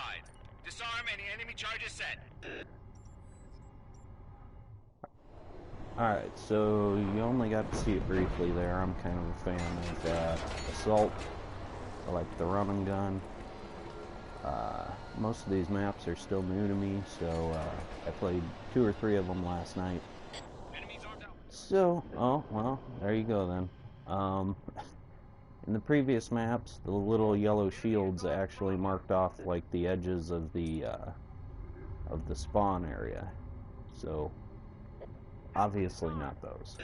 identified. Disarm any enemy charges set. Alright, so you only got to see it briefly there. I'm kind of a fan of Assault. I like the run and gun. Most of these maps are still new to me, so I played 2 or 3 of them last night. So, oh, well, there you go then. In the previous maps, the little yellow shields actually marked off like the edges of the spawn area. So, obviously not those.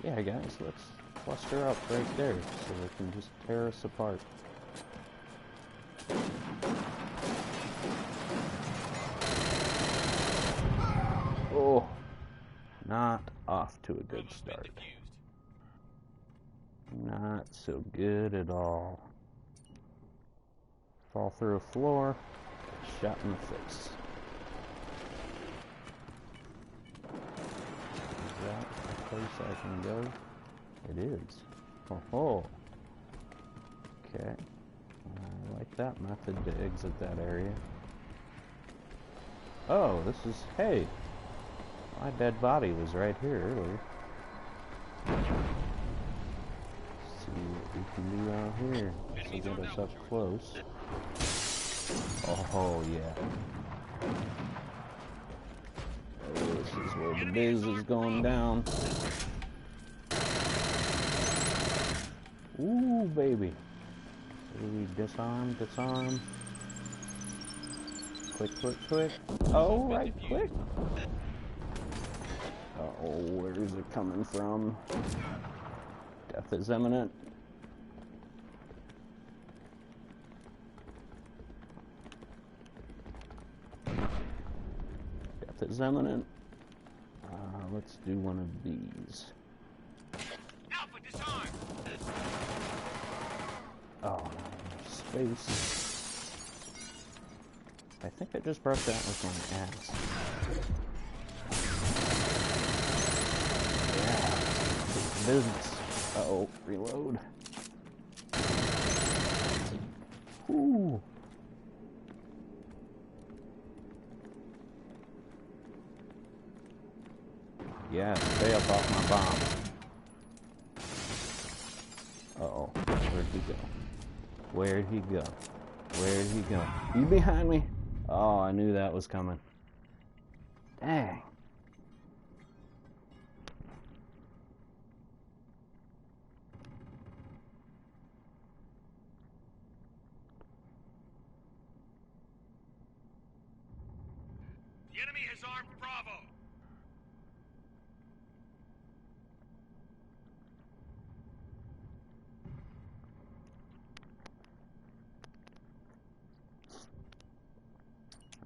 Yeah, guys, let's cluster up right there so they can just tear us apart. Oh, not off to a good start. Not so good at all. Fall through a floor, shot in the face. Is that a place I can go? It is. Oh ho. Okay. I like that method to exit that area. Oh, this is, hey, my dead body was right here earlier. Let's see what we can do out here. This will get us up close. Oh, yeah. This is where the biz is going down. Ooh, baby. Baby, disarm, disarm. Quick, quick, quick. Oh, right, quick. Uh-oh, where is it coming from? Death is imminent. Death is imminent. Let's do one of these. Alpha, disarm. Oh, space. I think I just broke that with my axe. Yeah, business. Uh-oh, reload. Ooh. Yeah, stay up off my bomb. Uh-oh, where'd he go? Where'd he go? Where'd he go? You behind me? Oh, I knew that was coming. Dang. The enemy has armed Bravo.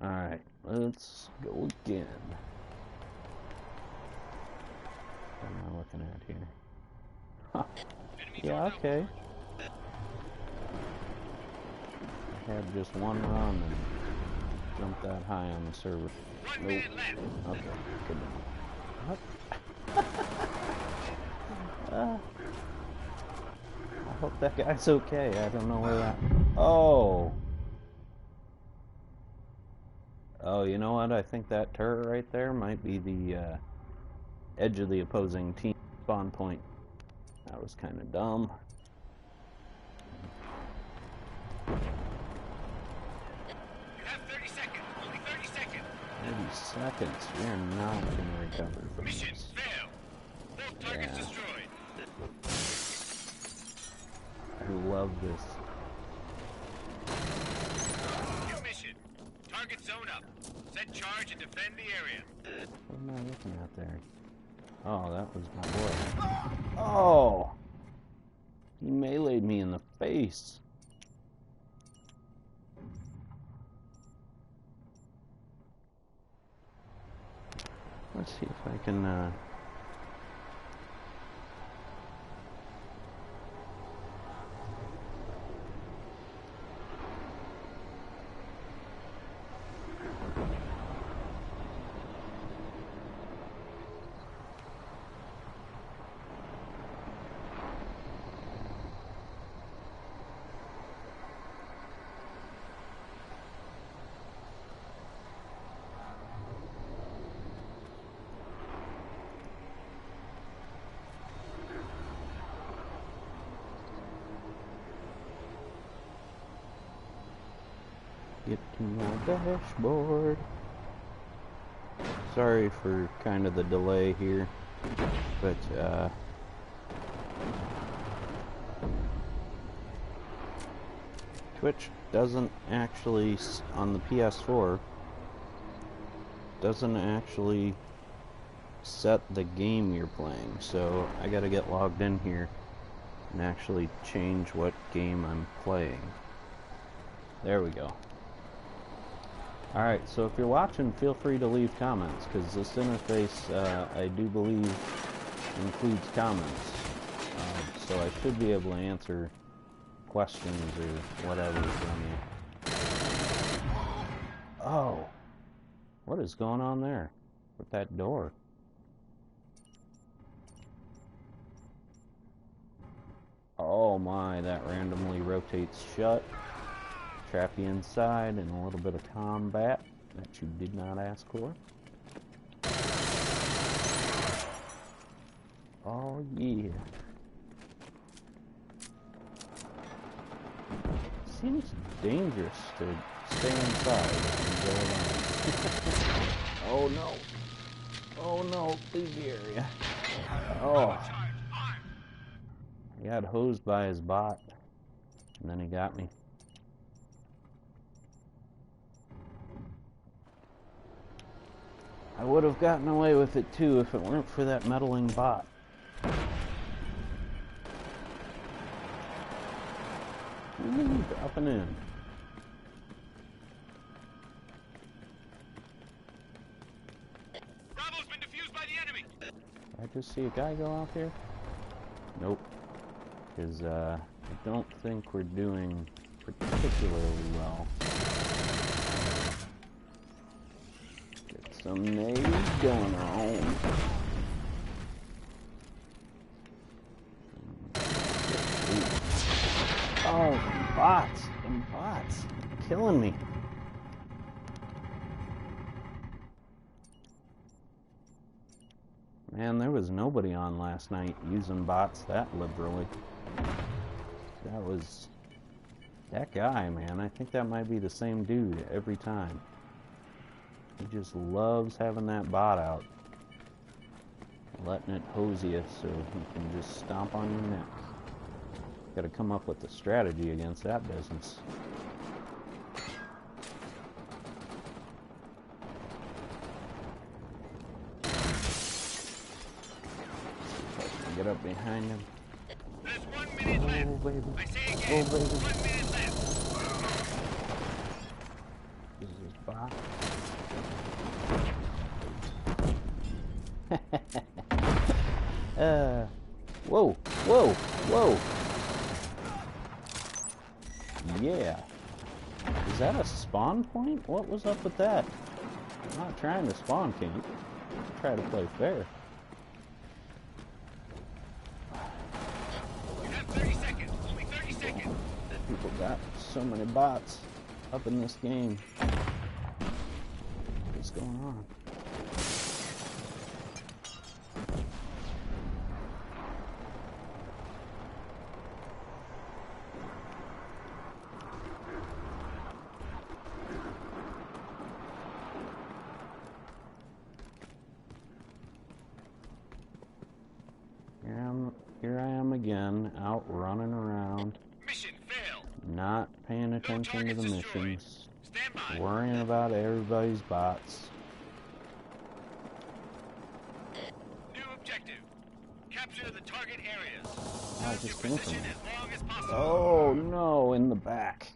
Alright, let's go again. What am I looking at here? Huh. Yeah, okay. I had just one run and jumped that high on the server. Nope. Okay, good enough. I hope that guy's okay. I don't know where that... Oh! Oh, you know what? I think that turret right there might be the edge of the opposing team spawn point. That was kind of dumb. You have 30 seconds. Only 30 seconds. 30 seconds. We are not going to recover from Mission this. fail. Both targets destroyed. I love this. New mission. Target zone up. Set charge and defend the area. What am I looking at there? Oh, that was my boy. Oh! He meleeed me in the face. Let's see if I can, Get to my dashboard. Sorry for kind of the delay here, but Twitch doesn't actually, on the PS4, doesn't actually set the game you're playing, so I gotta get logged in here and actually change what game I'm playing. There we go. Alright, so if you're watching, feel free to leave comments, because this interface, I do believe, includes comments. So I should be able to answer questions or whatever from you. Oh! What is going on there with that door? Oh my, that randomly rotates shut. Trap you inside and a little bit of combat that you did not ask for. Oh yeah. Seems dangerous to stay inside and go around. Oh no. Oh no, leave the area. Oh. He got hosed by his bot, and then he got me. I would have gotten away with it too if it weren't for that meddling bot. Ooh, dropping in. Bravo's been defused by the enemy. Did I just see a guy go out here? Nope. Because I don't think we're doing particularly well. Get some nades going on. Oh, them bots. Them bots. Killing me. Man, there was nobody on last night using bots that liberally. That was... that guy, man. I think that might be the same dude every time. He just loves having that bot out. Letting it hose you so he can just stomp on your neck. Gotta come up with a strategy against that business. Get up behind him. There's 1 minute left. Oh, baby. I say again, oh, baby. 1 minute left. This is his bot. Whoa, whoa, whoa. Yeah. Is that a spawn point? What was up with that? I'm not trying to spawn camp. I'm trying to play fair. You have 30 seconds. Only 30 seconds. People got so many bots up in this game. What's going on? Here I am again, out running around. Mission failed. Not paying attention to the targets destroyed. missions. Stand by. Worrying about everybody's bots. New objective. Capture the target areas. I Use just your came position from as long as possible. Oh no, in the back.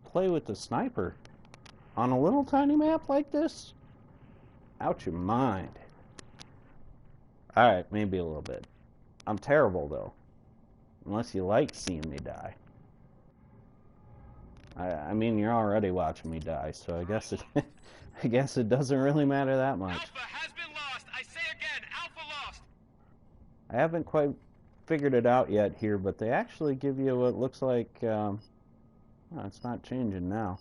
Play with the sniper on a little tiny map like this? Out your mind. Alright, maybe a little bit. I'm terrible though. Unless you like seeing me die. I mean, you're already watching me die, so I guess it doesn't really matter that much. Alpha has been lost. I say again, Alpha lost. I haven't quite figured it out yet here, but they actually give you what looks like, well, it's not changing now.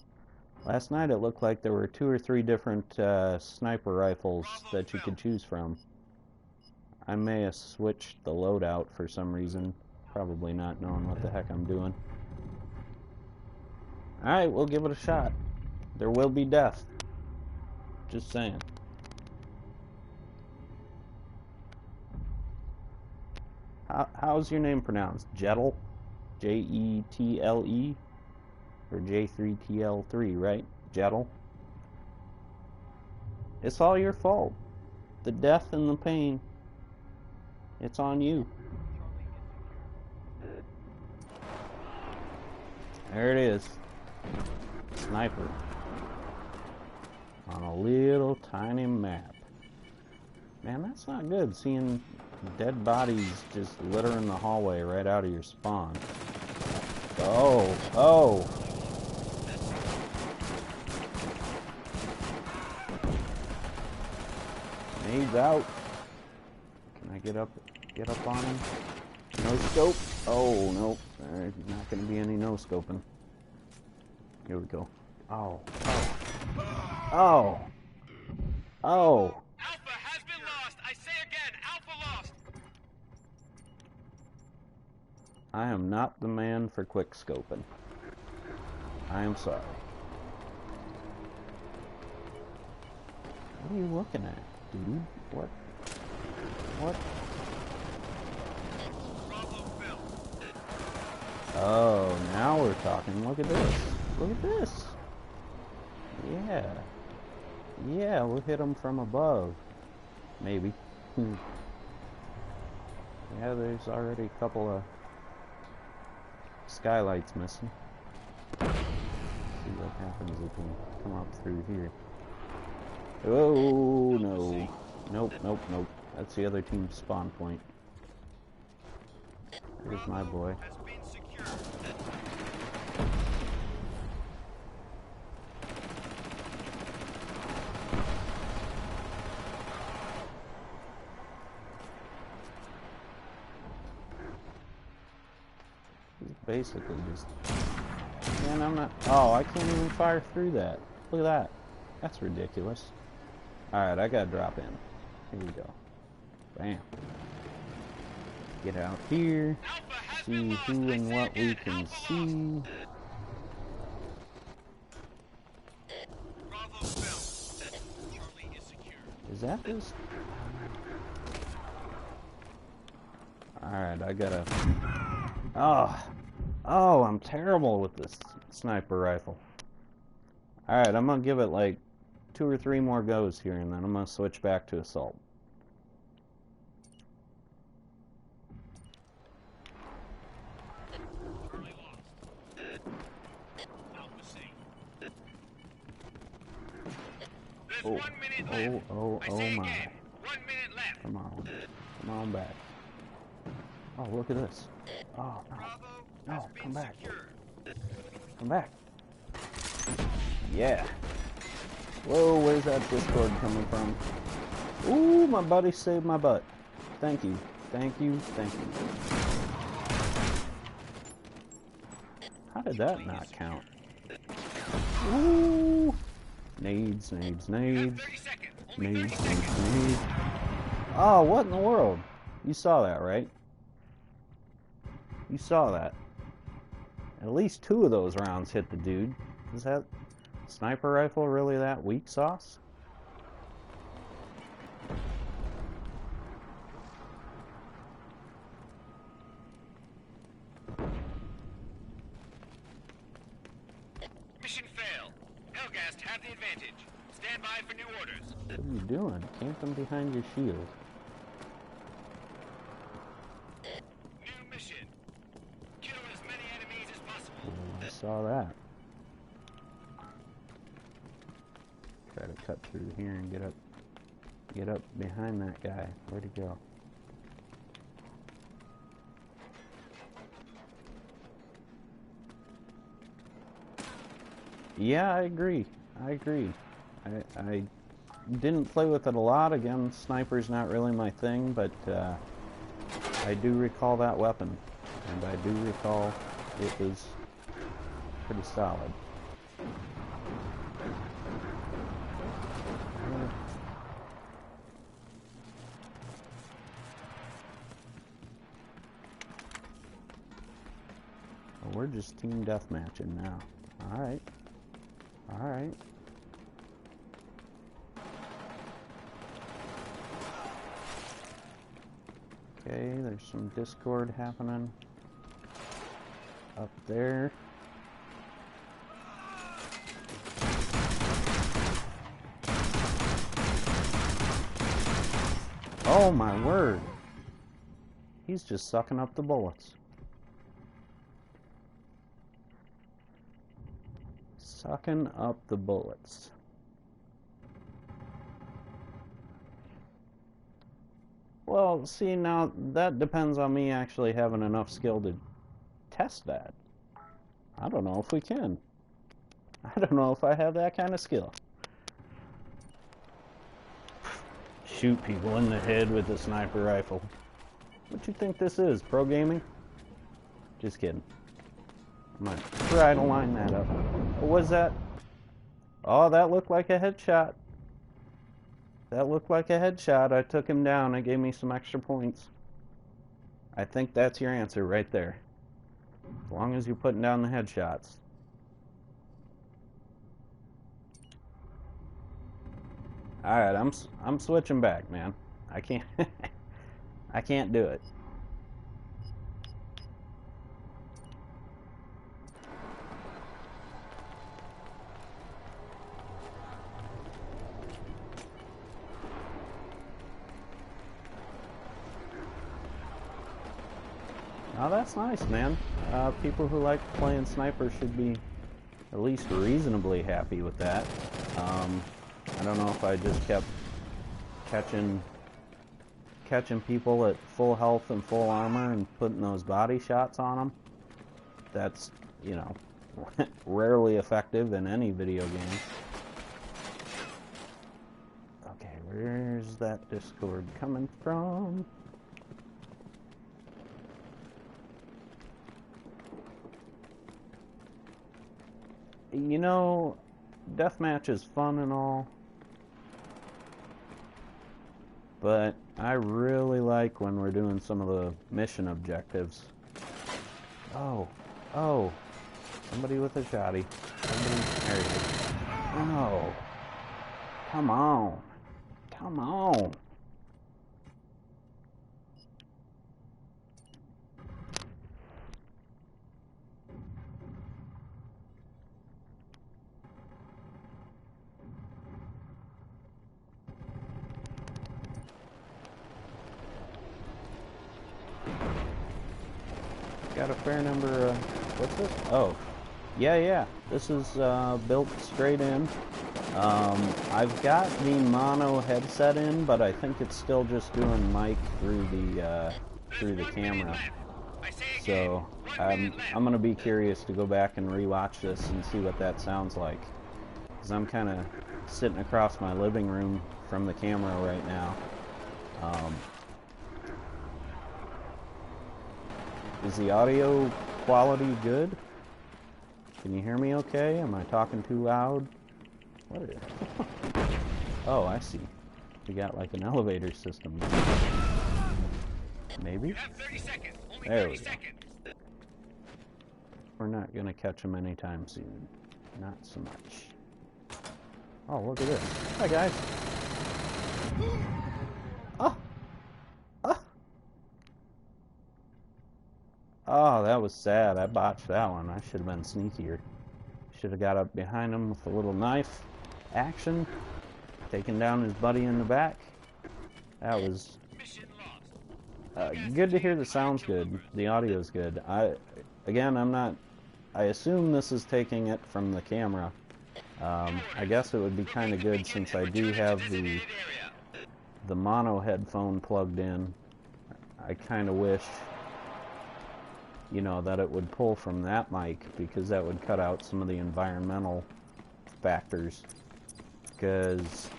Last night it looked like there were 2 or 3 different sniper rifles that you could choose from. I may have switched the loadout for some reason, probably not knowing what the heck I'm doing. Alright, we'll give it a shot. There will be death. Just saying. How's your name pronounced? Jettle? Jetle? Or J3TL3, right? Jettle? It's all your fault. The death and the pain. It's on you. There it is. Sniper. On a little tiny map. Man, that's not good, seeing dead bodies just littering the hallway right out of your spawn. Oh, oh! Nades out. Can I get up on him? No scope. Oh, nope. There's not going to be any no scoping. Here we go. Oh, oh, oh, oh. Alpha has been lost. I say again, Alpha lost. I am not the man for quick scoping. I am sorry. What are you looking at, dude? What? What? Oh, now we're talking. Look at this. Look at this. Yeah. Yeah, we'll hit them from above. Maybe. Yeah, there's already a couple of skylights missing. Let's see what happens if we come up through here. Oh, no. Nope, nope, nope. That's the other team's spawn point. Here's my boy. Basically just... Man, I'm not... Oh, I can't even fire through that. Look at that. That's ridiculous. Alright, I gotta drop in. Here we go. Bam. Get out here. See who and what we can see. Is that this? Alright, I gotta... Oh! Oh, I'm terrible with this sniper rifle. Alright, I'm gonna give it like 2 or 3 more goes here, and then I'm gonna switch back to assault. Oh, oh my. 1 minute left. Come on. Come on back. Oh, look at this. Oh, no. No, come back. Come back. Yeah. Whoa, where's that Discord coming from? Ooh, my buddy saved my butt. Thank you. Thank you. Thank you. How did that not count? Ooh. Nades, nades, nades. Nades, nades, nades. Oh, what in the world? You saw that, right? You saw that. At least 2 of those rounds hit the dude. Is that sniper rifle really that weak sauce? Mission failed. Hellgast have the advantage. Stand by for new orders. What are you doing? Camping behind your shield. New mission. Kill as many enemies as possible. Oh, I saw that. Try to cut through here and get up behind that guy. Where'd he go? Yeah, I agree. I agree. I didn't play with it a lot. Again, sniper's not really my thing, but I do recall that weapon, and I do recall it was pretty solid. We're just team deathmatching now. Alright. Alright. Okay, there's some discord happening up there. Oh my word. He's just sucking up the bullets. Sucking up the bullets. Well, see, now that depends on me actually having enough skill to test that. I don't know if we can. I don't know if I have that kind of skill. Shoot people in the head with a sniper rifle. What you think this is, pro gaming? Just kidding. I'm gonna try to line that up. What was that? Oh, that looked like a headshot. That looked like a headshot. I took him down. It gave me some extra points. I think that's your answer right there. As long as you're putting down the headshots. Alright, I'm switching back, man. I can't I can't do it. Oh, that's nice, man. People who like playing sniper should be at least reasonably happy with that. I don't know if I just kept catching people at full health and full armor and putting those body shots on them. That's, you know, rarely effective in any video game. Okay, where's that discord coming from? You know, deathmatch is fun and all, but I really like when we're doing some of the mission objectives. Oh, somebody with a shotty. There he is. Oh, come on. Come on. Got a fair number of... what's this? Oh. Yeah. This is built straight in. I've got the mono headset in, but I think it's still just doing mic through the camera. So I'm gonna be curious to go back and rewatch this and see what that sounds like. Because I'm kind of sitting across my living room from the camera right now. Is the audio quality good? Can you hear me okay? Am I talking too loud? What is it? Oh, I see. We got like an elevator system. Maybe? You have 30 seconds. Only There 30 we go. seconds. We're not gonna catch them anytime soon. Not so much. Oh, look at this. Hi, guys. Oh, that was sad. I botched that one. I should have been sneakier. Should have got up behind him with a little knife action, taking down his buddy in the back. That was good to hear. The sound's good. The audio's good. I assume this is taking it from the camera. I guess it would be kind of good since I do have the mono headphone plugged in. I kind of wish, you know, that it would pull from that mic, because that would cut out some of the environmental factors. Because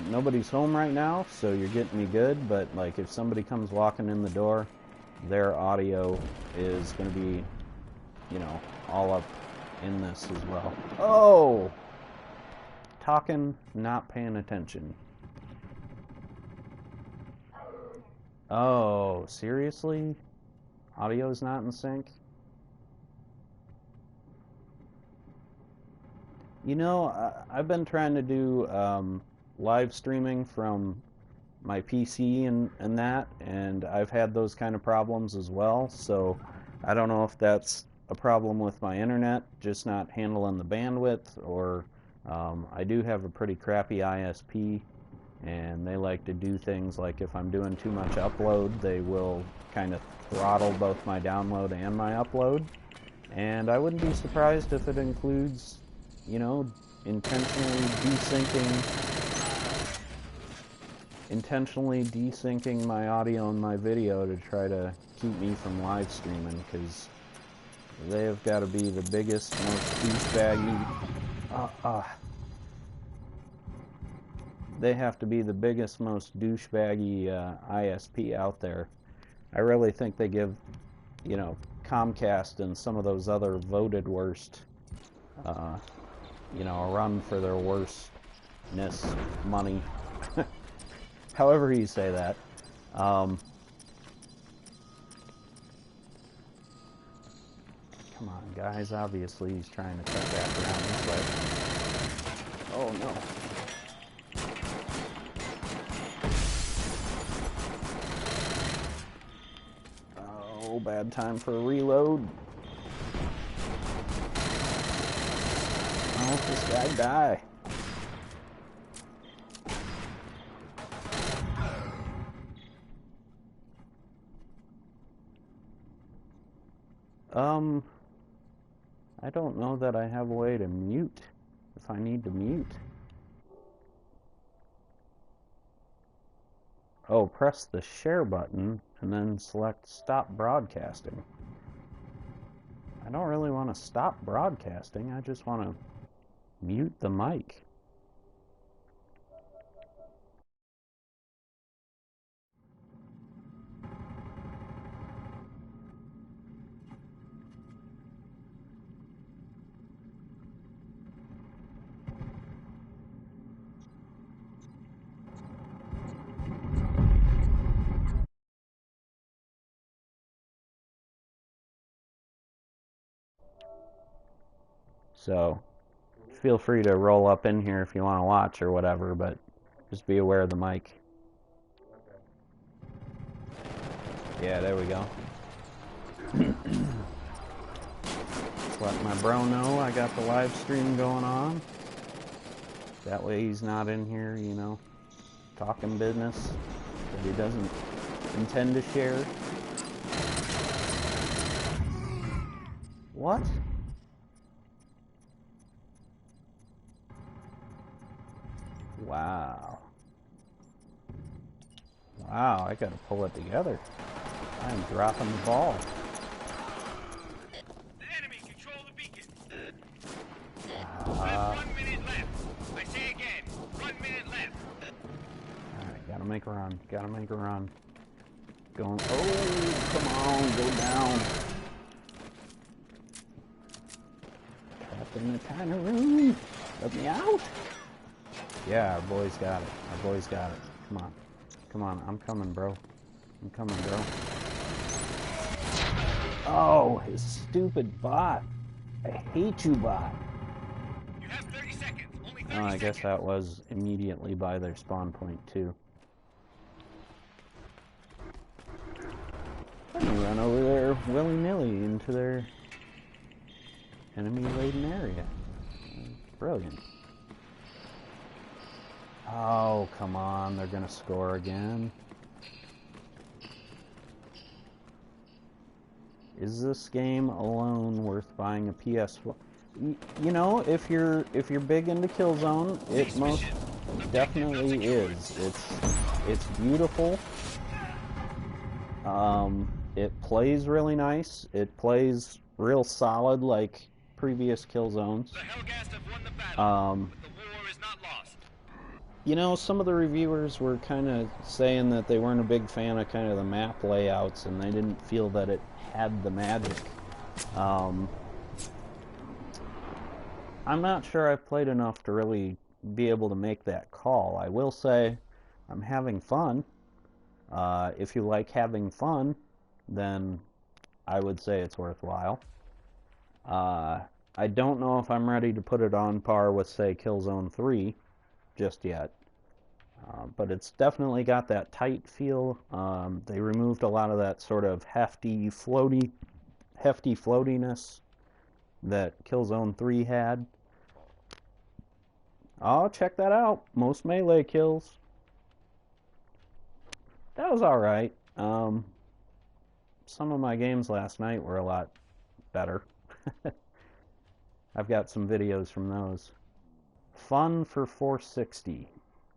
nobody's home right now, so you're getting me good, but like if somebody comes walking in the door, their audio is going to be, you know, all up in this as well. Oh! Talking, not paying attention. Oh, seriously? Audio's not in sync? You know, I've been trying to do live streaming from my PC and that, and I've had those kind of problems as well. So I don't know if that's a problem with my internet just not handling the bandwidth, or I do have a pretty crappy ISP, and they like to do things like if I'm doing too much upload, they will kind of throttle both my download and my upload. And I wouldn't be surprised if it includes, you know, intentionally desyncing my audio and my video to try to keep me from live streaming, because they have got to be the biggest, most douchebaggy. They have to be the biggest, most douchebaggy ISP out there. I really think they give, you know, Comcast and some of those other voted worst, you know, a run for their worstness money. However you say that. Come on, guys. Obviously, he's trying to cut back around this way. Oh, no. Oh, bad time for a reload. Oh, this guy die. I don't know that I have a way to mute if I need to mute. Oh, press the share button and then select stop broadcasting. I don't really want to stop broadcasting, I just want to mute the mic. So, feel free to roll up in here if you want to watch or whatever, but just be aware of the mic. Yeah, there we go. Just let my bro know I got the live stream going on. That way he's not in here, you know, talking business that he doesn't intend to share. What? Wow. Wow, I gotta pull it together. I'm dropping the ball. The enemy control the beacon. There's 1 minute left. I say again, 1 minute left. Alright, gotta make a run. Gotta make a run. Going. Oh, come on, go down. Trapped in a tiny room. Let me out. Yeah, our boys got it. Our boys got it. Come on. Come on, I'm coming, bro. I'm coming, bro. Oh, his stupid bot. I hate you, bot. You have 30 seconds. Only 30 Oh, I guess seconds. that was immediately by their spawn point, too. Let me run over there willy-nilly into their enemy-laden area. Brilliant. Oh, come on. They're going to score again. Is this game alone worth buying a PS4? You know, if you're big into Killzone, it most definitely is. It's beautiful. It plays really nice. It plays real solid like previous Killzones. The Hellgast have won the battle, but the war is not lost. You know, some of the reviewers were kind of saying that they weren't a big fan of kind of the map layouts, and they didn't feel that it had the magic. I'm not sure I've played enough to really be able to make that call. I will say I'm having fun. If you like having fun, then I would say it's worthwhile. I don't know if I'm ready to put it on par with, say, Killzone 3 just yet. But it's definitely got that tight feel. They removed a lot of that sort of hefty floatiness that Killzone 3 had. Oh, check that out. Most melee kills. That was alright. Some of my games last night were a lot better. I've got some videos from those. Fun for 460.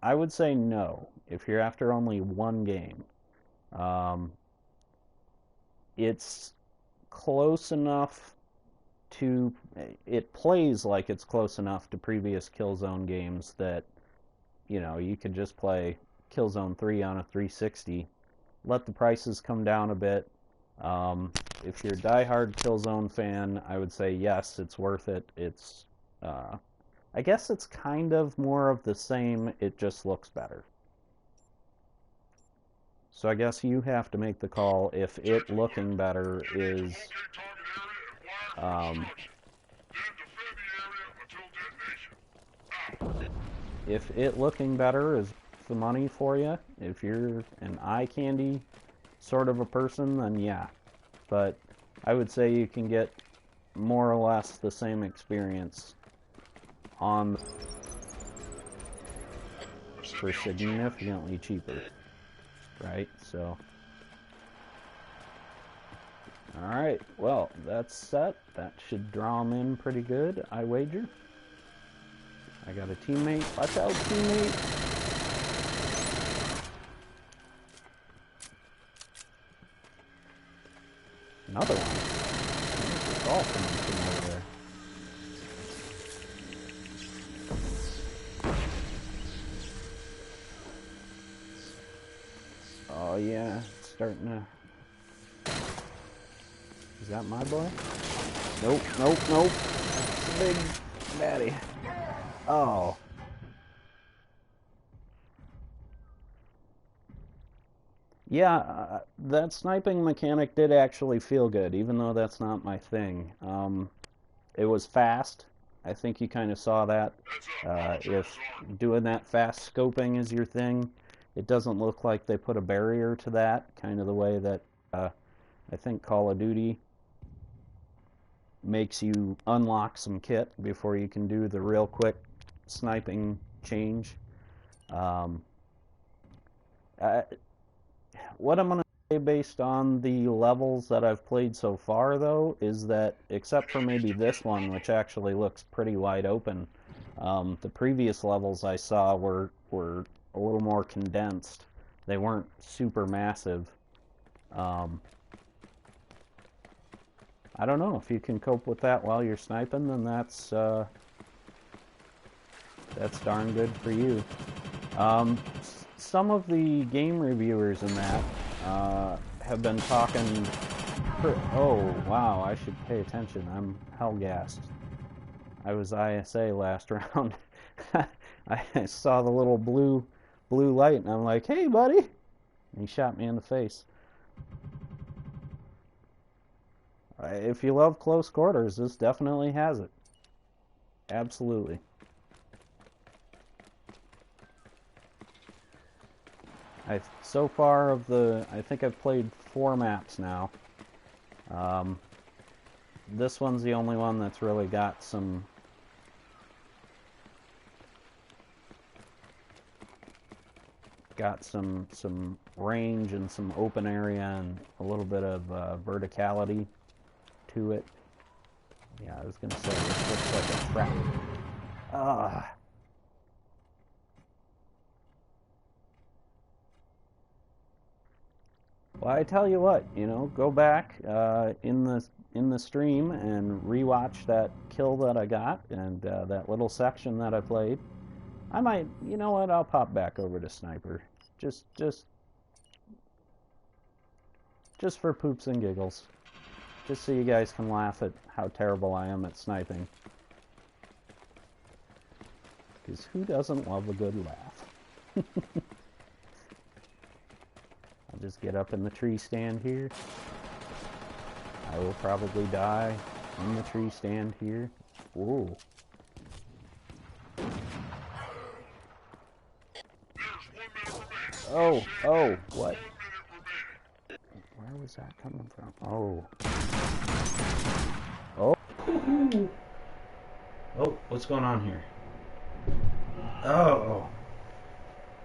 I would say no, if you're after only one game. It's close enough to... It plays like it's close enough to previous Killzone games that, you know, you could just play Killzone 3 on a 360. Let the prices come down a bit. If you're a diehard Killzone fan, I would say yes, it's worth it. It's... I guess it's kind of more of the same, it just looks better. So I guess you have to make the call if it looking better is... if it looking better is the money for you, if you're an eye candy sort of a person, then yeah. But I would say you can get more or less the same experience on for significantly cheaper, right? So, alright, well, that's set. That should draw them in pretty good, I wager. I got a teammate. Watch out, teammate! Another one. It's all from over there. Oh yeah, it's starting to... Is that my boy? Nope, nope, nope. That's a big baddie. Oh. Yeah, that sniping mechanic did actually feel good, even though that's not my thing. It was fast. I think you kind of saw that. If doing that fast scoping is your thing, it doesn't look like they put a barrier to that, kind of the way that I think Call of Duty makes you unlock some kit before you can do the real quick sniping change. What I'm going to say based on the levels that I've played so far, though, is that except for maybe this one, which actually looks pretty wide open, the previous levels I saw were a little more condensed. They weren't super massive. I don't know, if you can cope with that while you're sniping, then that's darn good for you. Some of the game reviewers in that have been talking... Oh, wow, I should pay attention. I'm hell-gassed. I was ISA last round. I saw the little blue light, and I'm like, hey, buddy! And he shot me in the face. If you love close quarters, this definitely has it. Absolutely. So far I think I've played 4 maps now. This one's the only one that's really got some range and some open area and a little bit of verticality to it. Yeah, I was gonna say this looks like a trap. Well, I tell you what, you know, go back in the stream and rewatch that kill that I got and that little section that I played. I might, you know what? I'll pop back over to Sniper, just for poops and giggles, just so you guys can laugh at how terrible I am at sniping. Because who doesn't love a good laugh? I'll just get up in the tree stand here. I will probably die in the tree stand here. Ooh. Oh, oh, what? Where was that coming from? Oh. Oh. Oh, what's going on here? Oh.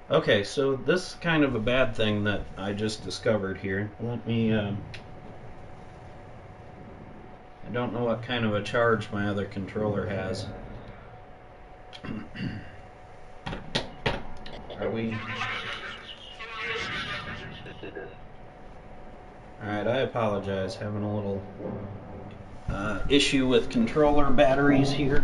Okay, so this is kind of a bad thing that I just discovered here. Let me, I don't know what kind of a charge my other controller has. Are we... Alright, I apologize. Having a little issue with controller batteries here.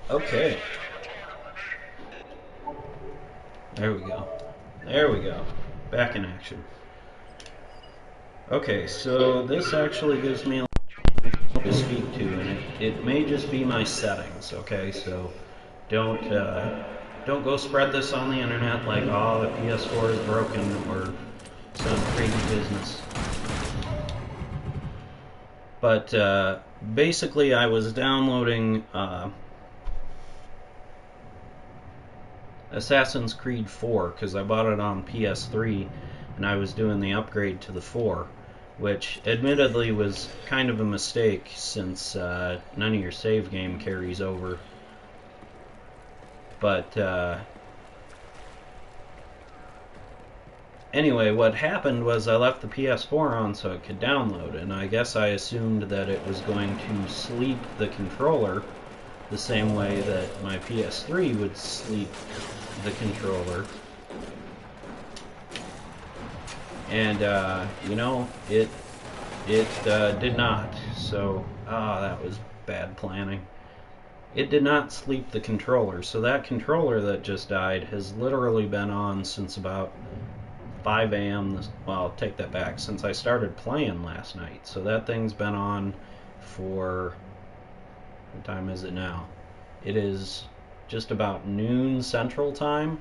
Okay. There we go. There we go. Back in action. Okay, so this actually gives me a lot to speak to, and it may just be my settings, okay? So don't go spread this on the internet like, oh, the PS4 is broken or some crazy business. But basically I was downloading Assassin's Creed 4 because I bought it on PS3 and I was doing the upgrade to the 4, which admittedly was kind of a mistake since none of your save game carries over. But anyway, what happened was I left the PS4 on so it could download, and I guess I assumed that it was going to sleep the controller the same way that my PS3 would sleep the controller. And you know, it did not. So that was bad planning. It did not sleep the controller. So that controller that just died has literally been on since about 5 a.m. Well, take that back. Since I started playing last night. So that thing's been on for... What time is it now? It is just about noon Central Time.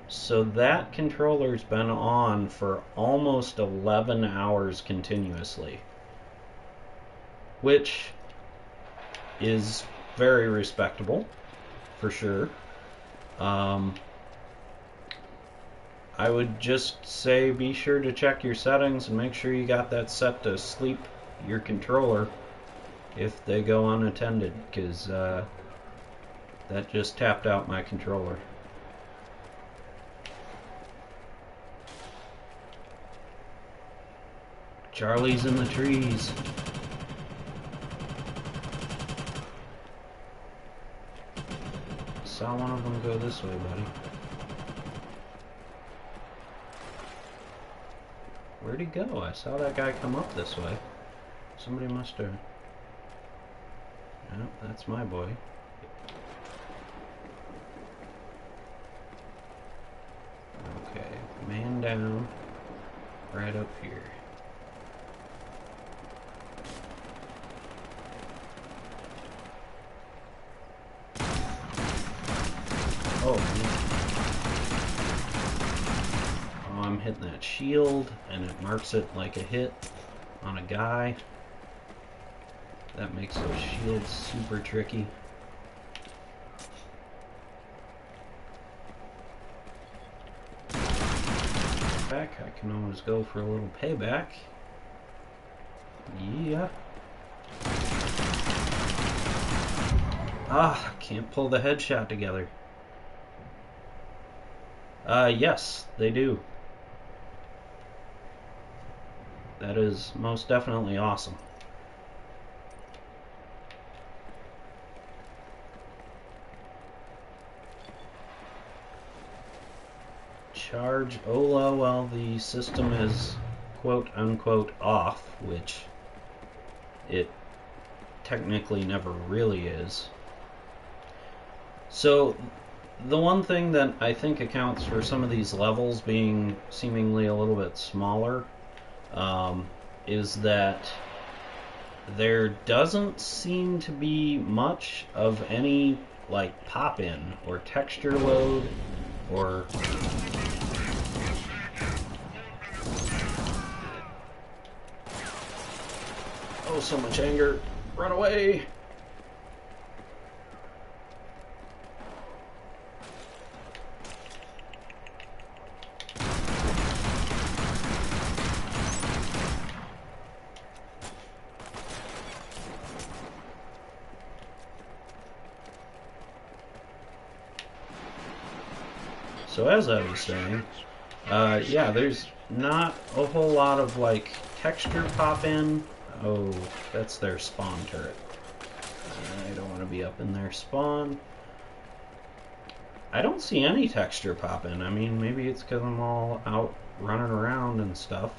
So that controller's been on for almost 11 hours continuously, which is very respectable, for sure. I would just say be sure to check your settings and make sure you got that set to sleep your controller if they go unattended, because that just tapped out my controller. Charlie's in the trees. Saw one of them go this way, buddy. Where'd he go? I saw that guy come up this way. Somebody must have... Nope, that's my boy. Okay, man down. Right up here. Oh, I'm hitting that shield, and it marks it like a hit on a guy. That makes those shields super tricky. Back, I can always go for a little payback. Yeah. Ah, can't pull the headshot together. Yes, they do. That is most definitely awesome. Charge, oh well, the system is quote unquote off, which it technically never really is. So the one thing that I think accounts for some of these levels being seemingly a little bit smaller is that there doesn't seem to be much of any like pop-in or texture load or oh, so much anger. Run away. So as I was saying, yeah, there's not a whole lot of like texture pop in. Oh, that's their spawn turret. I don't want to be up in their spawn. I don't see any texture pop in. I mean, maybe it's because I'm all out running around and stuff.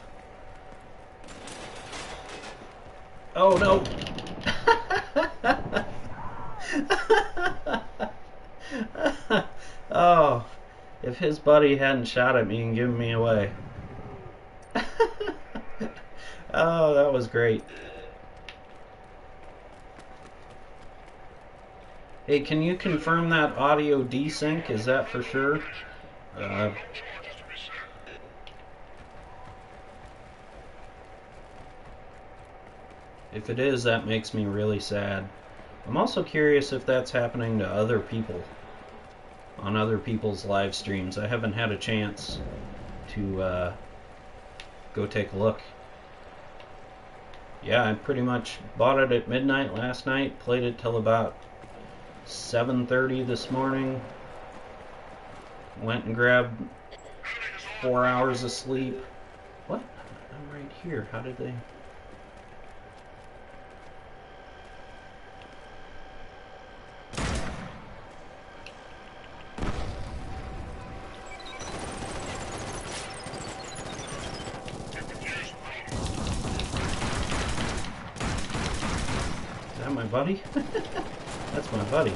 Oh no! Oh, if his buddy hadn't shot at me and given me away. Oh, that was great. Hey, can you confirm that audio desync? Is that for sure? If it is, that makes me really sad. I'm also curious if that's happening to other people on other people's live streams. I haven't had a chance to go take a look. Yeah, I pretty much bought it at midnight last night, played it till about 7:30 this morning, went and grabbed 4 hours of sleep. What? I'm right here. How did they... Is that my buddy? That's my buddy.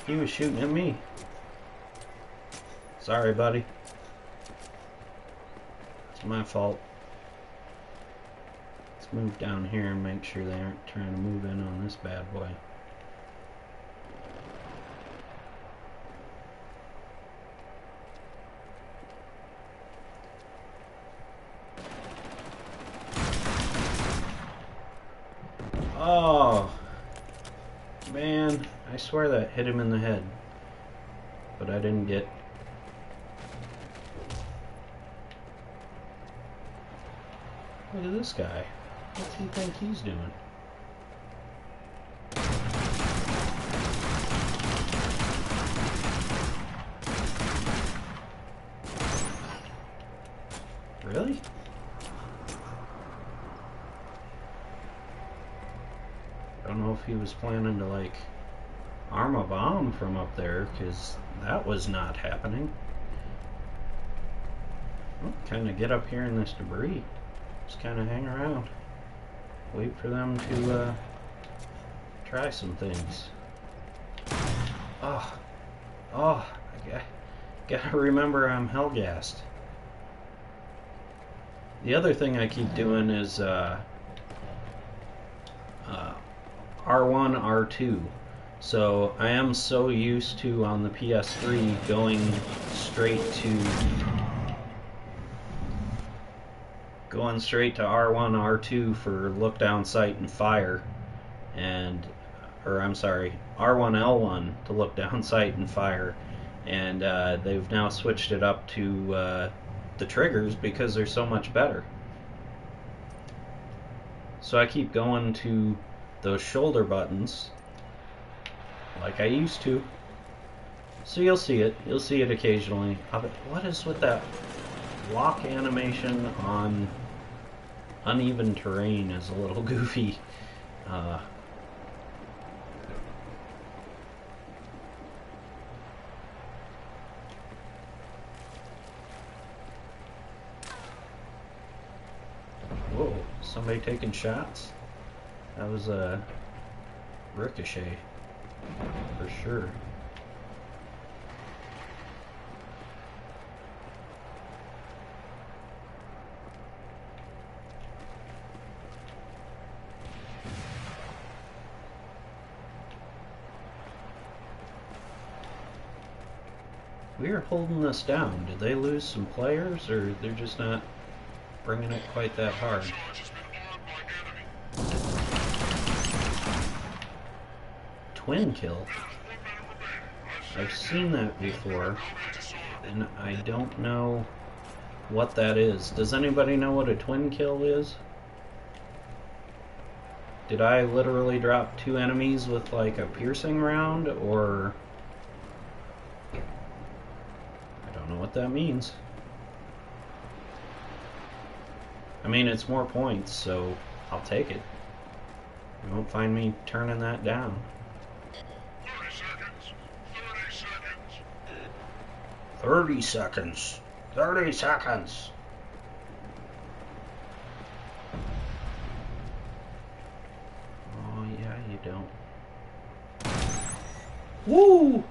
He was shooting at me. Sorry, buddy. It's my fault. Let's move down here and make sure they aren't trying to move in on this bad boy. Oh, man, I swear that hit him in the head, but I didn't get... Look at this guy. What's he think he's doing? Really? I don't know if he was planning to, like, arm a bomb from up there, because that was not happening. I'll kind of get up here in this debris. Just kind of hang around. Wait for them to try some things. Oh, I gotta remember I'm hell-gassed. The other thing I keep doing is R1, R2. So I am so used to, on the PS3, going straight to R1, R2 for look down sight and fire, and I'm sorry, R1, L1 to look down sight and fire, and they've now switched it up to the triggers because they're so much better. So I keep going to those shoulder buttons like I used to. So you'll see it. You'll see it occasionally. What is with that lock animation on uneven terrain is a little goofy. Whoa, somebody taking shots? That was a ricochet, for sure. We're holding this down. Did they lose some players, or they're just not bringing it quite that hard? Twin kill? I've seen that before, and I don't know what that is. Does anybody know what a twin kill is? Did I literally drop 2 enemies with like a piercing round, or... I don't know what that means. I mean, it's more points, so I'll take it. You won't find me turning that down. 30 seconds. 30 seconds. 30 seconds. Oh, yeah, you don't. Woo!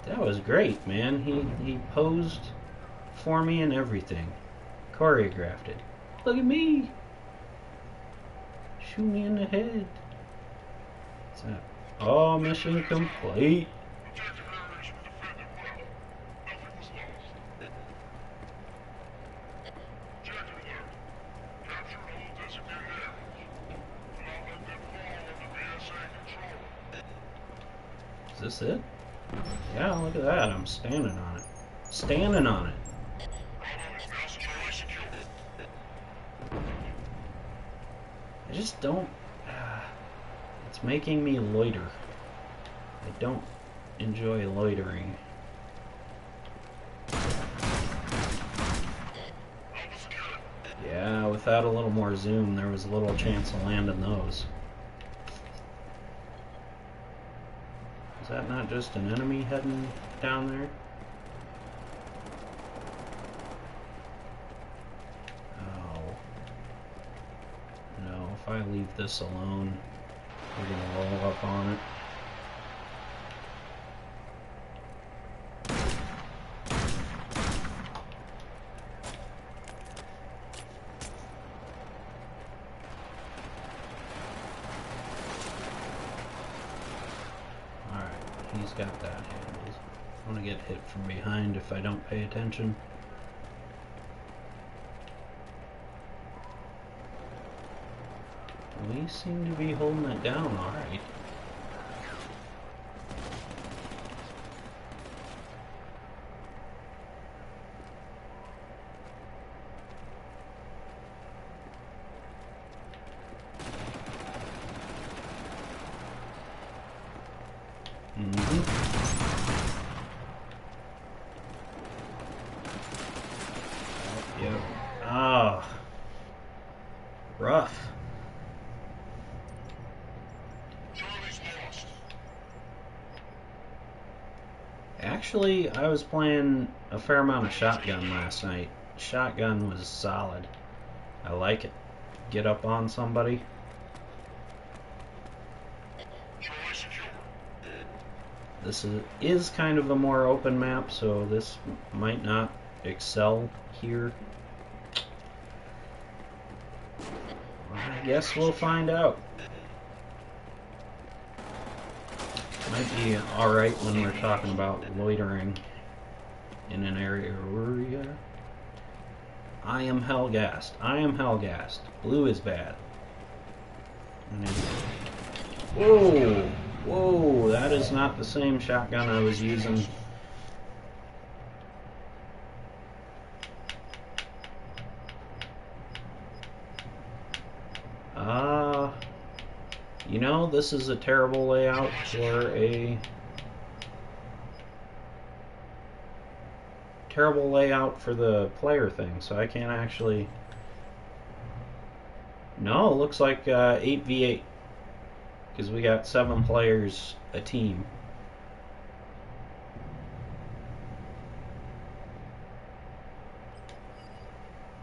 That was great, man. He posed for me and everything. Choreographed it. Look at me! Shoot me in the head. What's that? Oh, mission complete. Objective areas were defended well. Nothing was lost. Objective alert. Capture all designated areas. Do not let them fall under BSA control. Is this it? Yeah, look at that. I'm standing on it. Standing on it. Bravo is now securely secured. I just don't... it's making me loiter. I don't enjoy loitering. Yeah, without a little more zoom, there was a little chance of landing those. Is that not just an enemy heading down there? Oh. No, if I leave this alone, we're gonna roll up on it. He's got that handled. I'm gonna get hit from behind if I don't pay attention. We seem to be holding it down alright. Yep. Ah. Rough. Charlie's lost. Actually, I was playing a fair amount of shotgun last night. Shotgun was solid. I like it. Get up on somebody. Charlie secure. This is kind of a more open map, so this might not excel here. I guess we'll find out. Might be alright when we're talking about loitering in an area. I am hell-gassed. I am hell-gassed. Blue is bad. Whoa! Whoa! That is not the same shotgun I was using. You know, this is a terrible layout for a... terrible layout for the player thing, so I can't actually... No, it looks like 8v8. Because we got 7 players a team.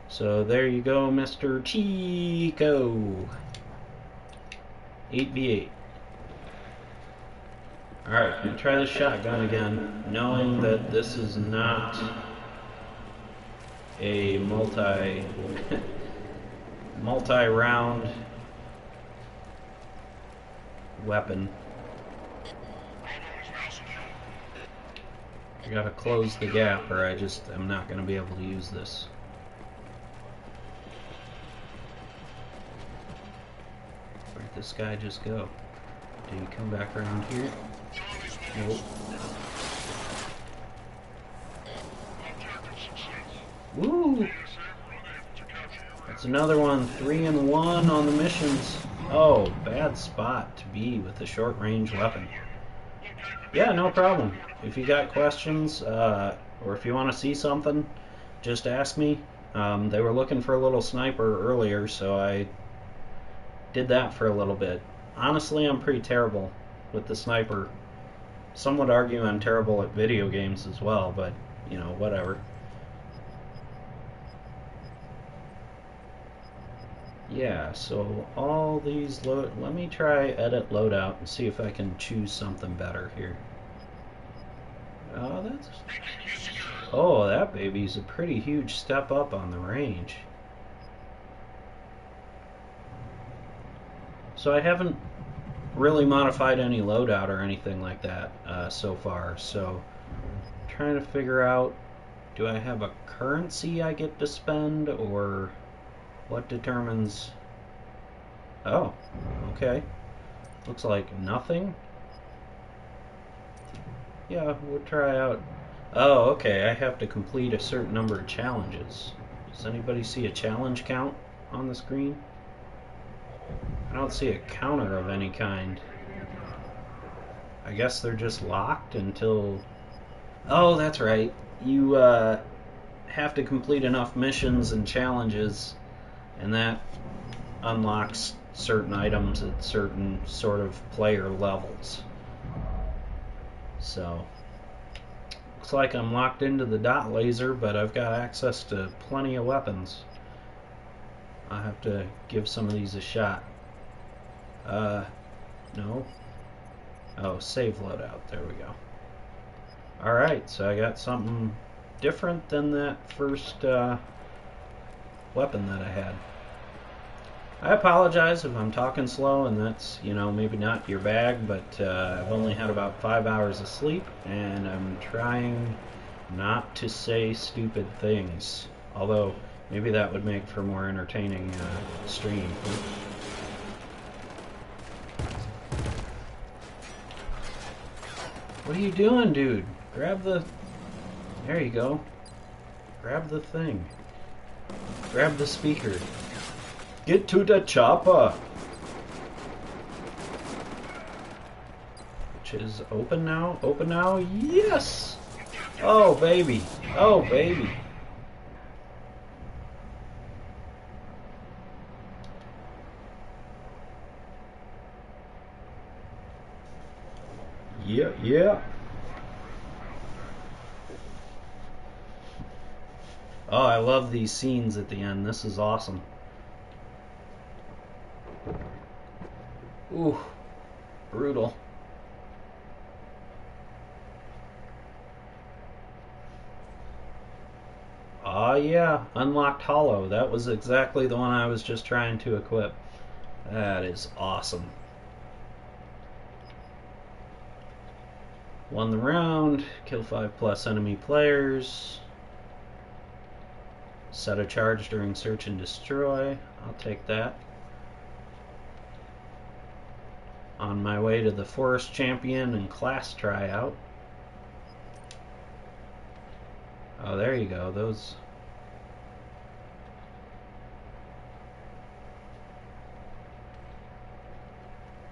So there you go, Mr. Chico. 8v8. Alright, I'm gonna try the shotgun again, knowing that this is not a multi-round weapon. I gotta close the gap or I just am not gonna be able to use this. Where'd this guy just go? Did he come back around here? Nope. Woo! That's another one. 3 and 1 on the missions. Oh, bad spot to be with a short-range weapon. Yeah, no problem. If you got questions, or if you want to see something, just ask me. They were looking for a little sniper earlier, so I did that for a little bit. Honestly, I'm pretty terrible with the sniper. Some would argue I'm terrible at video games as well, but, you know, whatever. Yeah, so all these let me try edit loadout and see if I can choose something better here. Oh, that baby's a pretty huge step up on the range. So I haven't really modified any loadout or anything like that so far, so I'm trying to figure out, do I have a currency I get to spend, or what determines... Oh, okay. Looks like nothing. Yeah, we'll try out. Oh, okay, I have to complete a certain number of challenges. Does anybody see a challenge count on the screen? I don't see a counter of any kind. I guess they're just locked until... Oh, that's right. You have to complete enough missions and challenges, and that unlocks certain items at certain sort of player levels. So, looks like I'm locked into the dot laser, but I've got access to plenty of weapons. I'll have to give some of these a shot. No. Oh, save loadout. There we go. Alright, so I got something different than that first weapon that I had. I apologize if I'm talking slow and that's, you know, maybe not your bag, but I've only had about 5 hours of sleep and I'm trying not to say stupid things. Although, maybe that would make for a more entertaining stream. What are you doing, dude? Grab the... There you go. Grab the thing. Grab the speaker. Get to the chopper! Which is open now? Open now? Yes! Oh, baby. Oh, baby. Yeah, yeah. Oh, I love these scenes at the end. This is awesome. Ooh, brutal. Ah, yeah, unlocked hollow. That was exactly the one I was just trying to equip. That is awesome. Won the round, kill 5+ enemy players. Set a charge during search and destroy. I'll take that. On my way to the Forest Champion and class tryout. Oh, there you go. Those...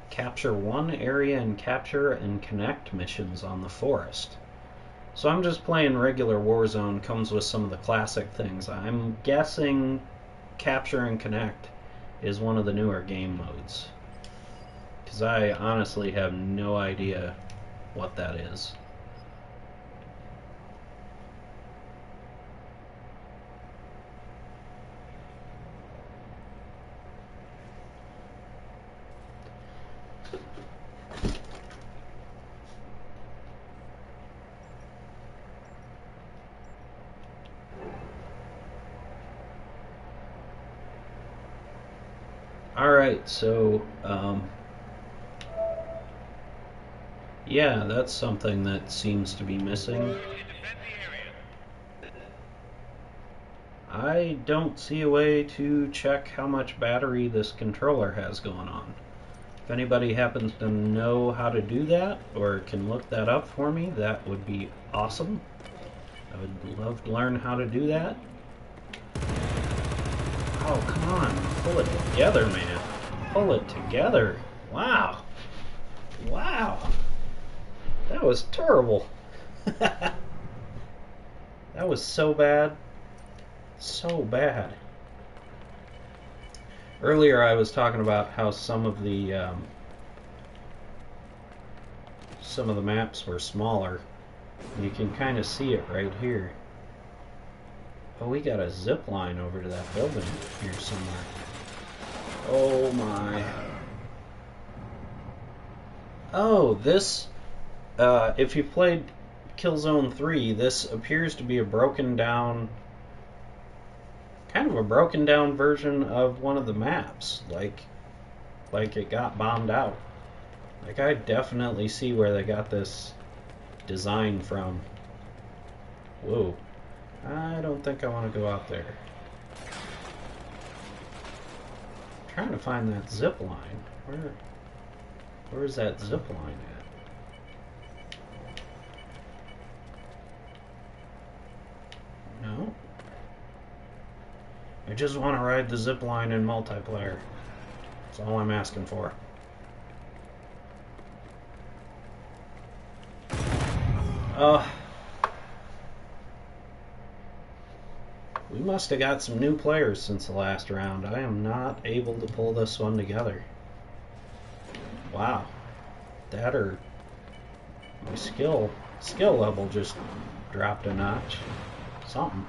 Capture one area and capture and connect missions on the forest. So I'm just playing regular Warzone, comes with some of the classic things. I'm guessing capture and connect is one of the newer game modes. Because I honestly have no idea what that is. Alright, so Yeah, that's something that seems to be missing. I don't see a way to check how much battery this controller has going on. If anybody happens to know how to do that or can look that up for me, that would be awesome. I would love to learn how to do that. Oh, come on. Pull it together, man. Pull it together. Wow. Wow. That was terrible. That was so bad. So bad. Earlier I was talking about how some of the maps were smaller. You can kind of see it right here. Oh, we got a zip line over to that building here somewhere. Oh my. Oh, this, if you played Killzone 3, this appears to be a broken down, kind of a broken down version of one of the maps. Like it got bombed out. Like, I definitely see where they got this design from. Whoa. I don't think I want to go out there. I'm trying to find that zip line. Where is that zip line at? No. I just want to ride the zip line in multiplayer. That's all I'm asking for. We must have got some new players since the last round. I am not able to pull this one together. Wow. That or my skill level just dropped a notch. Something.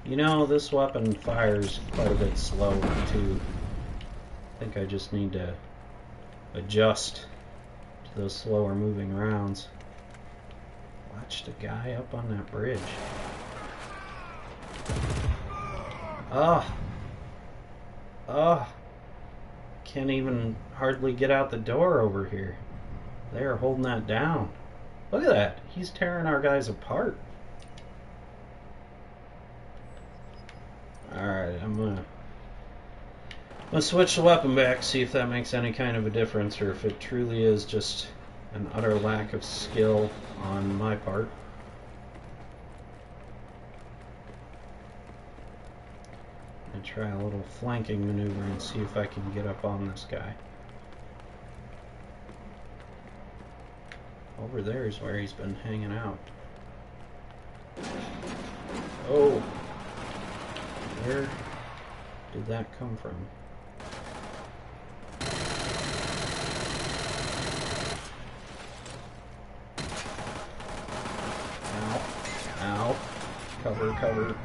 You know, this weapon fires quite a bit slower too. I think I just need to adjust to those slower moving rounds. Watch the guy up on that bridge. Can't even hardly get out the door over here. They are holding that down. Look at that. He's tearing our guys apart. Alright, I'm gonna switch the weapon back, see if that makes any kind of a difference, or if it truly is just an utter lack of skill on my part. And try a little flanking maneuver and see if I can get up on this guy. Over there is where he's been hanging out. Oh! Where did that come from? Ow. Ow. Cover.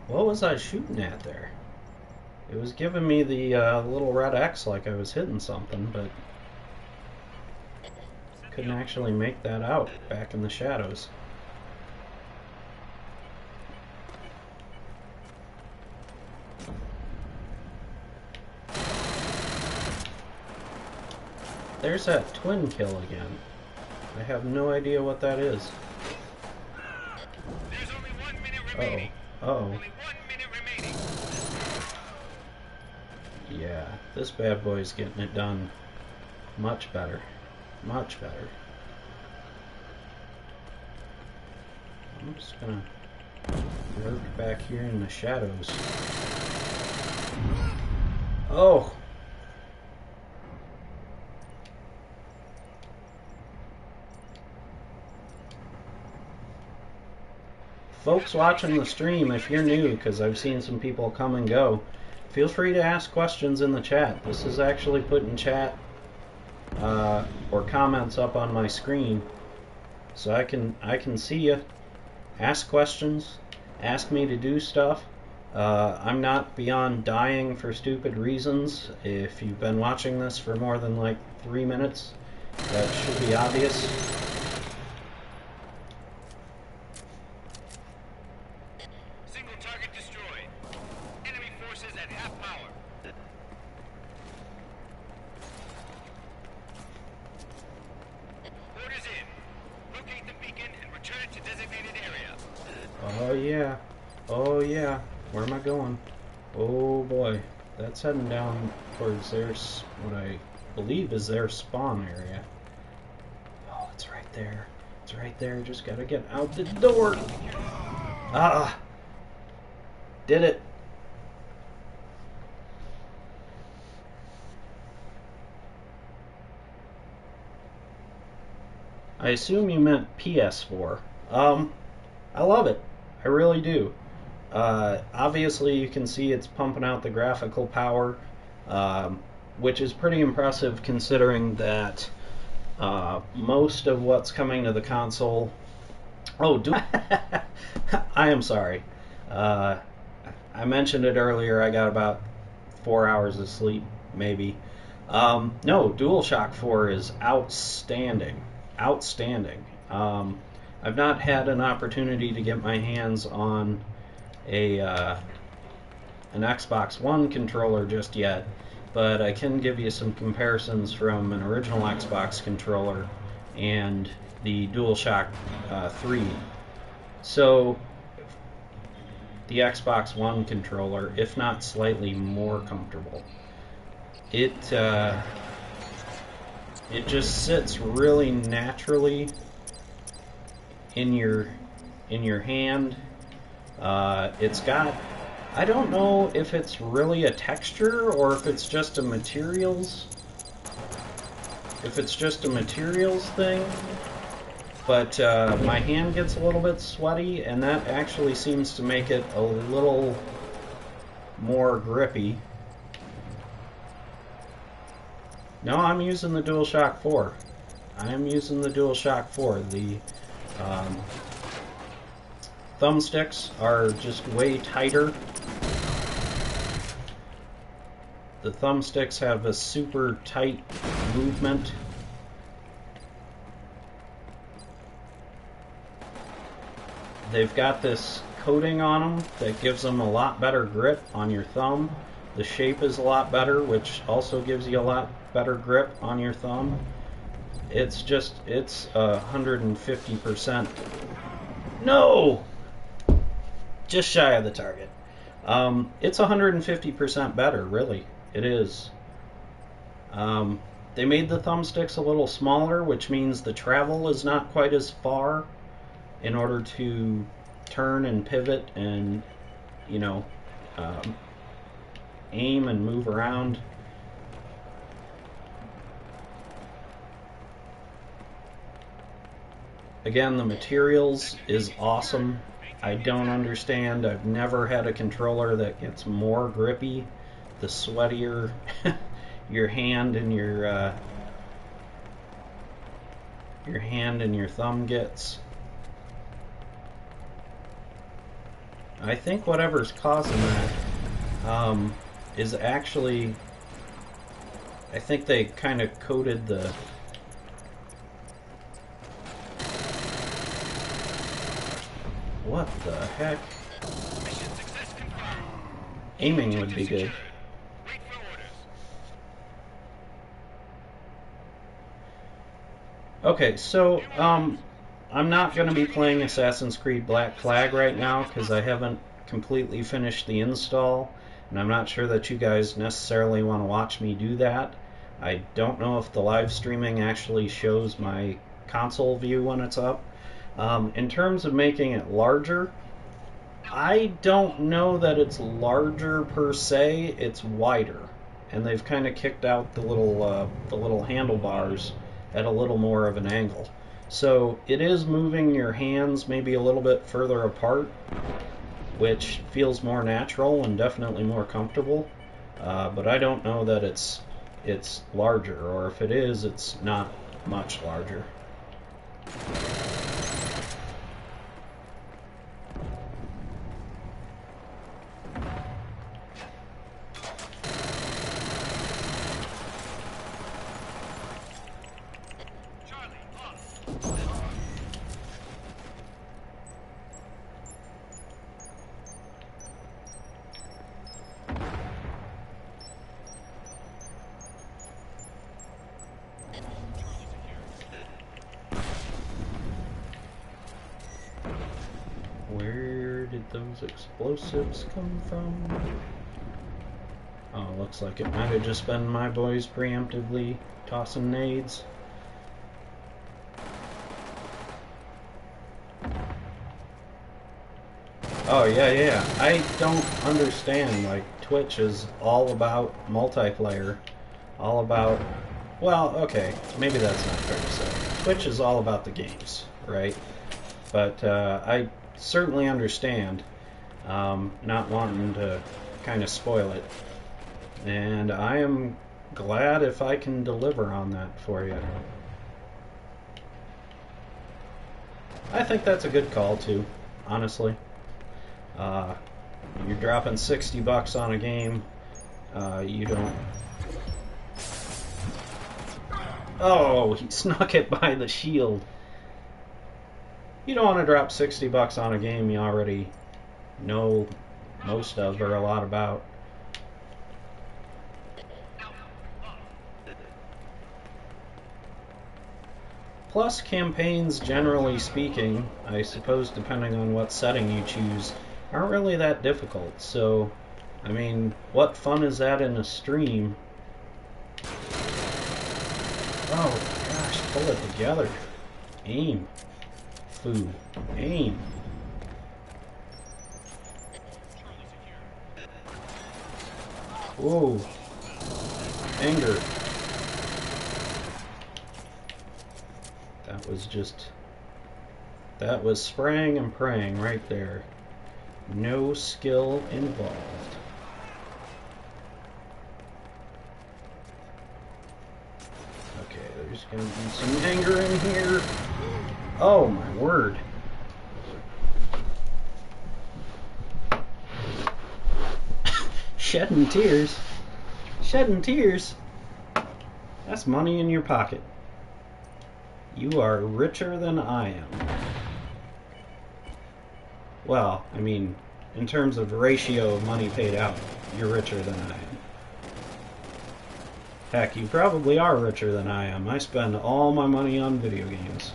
What was I shooting at there? It was giving me the little red X like I was hitting something, but couldn't actually make that out back in the shadows. There's that twin kill again. I have no idea what that is. There's only 1 minute remaining. Uh-oh. Only 1 minute remaining. Yeah, this bad boy's getting it done much better. Much better. I'm just gonna lurk back here in the shadows. Oh! Folks watching the stream, if you're new, because I've seen some people come and go, feel free to ask questions in the chat. This is actually putting chat or comments up on my screen, so I can see you. Ask questions. Ask me to do stuff. I'm not beyond dying for stupid reasons. If you've been watching this for more than like 3 minutes, that should be obvious. Single target destroyed. Enemy forces at half power. Orders in. Locate the beacon and return it to designated area. Oh yeah. Oh yeah. Where am I going? Oh boy. That's heading down towards their, what I believe is their spawn area. Oh, it's right there. It's right there. Just gotta get out the door. Ah! Did it. I assume you meant PS4. I love it. I really do. Obviously, you can see it's pumping out the graphical power, which is pretty impressive considering that most of what's coming to the console. Oh, I am sorry. I mentioned it earlier. I got about 4 hours of sleep, maybe. No, DualShock 4 is outstanding. Outstanding. I've not had an opportunity to get my hands on an Xbox One controller just yet, but I can give you some comparisons from an original Xbox controller and the DualShock 3. So, the Xbox One controller, if not slightly more comfortable. It just sits really naturally in your hand. It's got, I don't know if it's really a texture or if it's just a materials thing, but my hand gets a little bit sweaty, and that actually seems to make it a little more grippy. No, I'm using the DualShock 4. I am using the DualShock 4. The thumbsticks are just way tighter. The thumbsticks have a super tight movement. They've got this coating on them that gives them a lot better grip on your thumb. The shape is a lot better, which also gives you a lot better grip on your thumb. It's 150%. No! Just shy of the target. It's 150% better, really. It is. They made the thumbsticks a little smaller, which means the travel is not quite as far in order to turn and pivot and, aim and move around. Again, the materials is awesome. I don't understand. I've never had a controller that gets more grippy. The sweatier your hand and your thumb gets. I think whatever's causing that is actually, I think they kind of coated the what the heck? Aiming would be good. Okay, so I'm not going to be playing Assassin's Creed Black Flag right now because I haven't completely finished the install, and I'm not sure that you guys necessarily want to watch me do that. I don't know if the live streaming actually shows my console view when it's up. In terms of making it larger, I don't know that it's larger per se. It's wider, and they've kind of kicked out the little handlebars at a little more of an angle. So it is moving your hands maybe a little bit further apart, which feels more natural and definitely more comfortable. But I don't know that it's larger, or if it is, it's not much larger. explosives come from? Oh, looks like it might have just been my boys preemptively tossing nades. Oh, yeah. I don't understand. Like, Twitch is all about multiplayer. All about... Well, okay, maybe that's not fair to say. Twitch is all about the games, right? But I certainly understand not wanting to kind of spoil it. And I am glad if I can deliver on that for you. I think that's a good call, too, honestly. You're dropping $60 on a game. You don't... Oh, he snuck it by the shield. You don't want to drop $60 on a game you already know most of or a lot about. Plus, campaigns, generally speaking, I suppose depending on what setting you choose, aren't really that difficult. So, I mean, what fun is that in a stream? Oh gosh, pull it together. Aim. Food. Aim. Whoa. Anger. That was spraying and praying right there. No skill involved. Okay, there's gonna be some anger in here. Oh my word. Shedding tears. Shedding tears. That's money in your pocket. You are richer than I am. Well, I mean, in terms of the ratio of money paid out, you're richer than I am. Heck, you probably are richer than I am. I spend all my money on video games.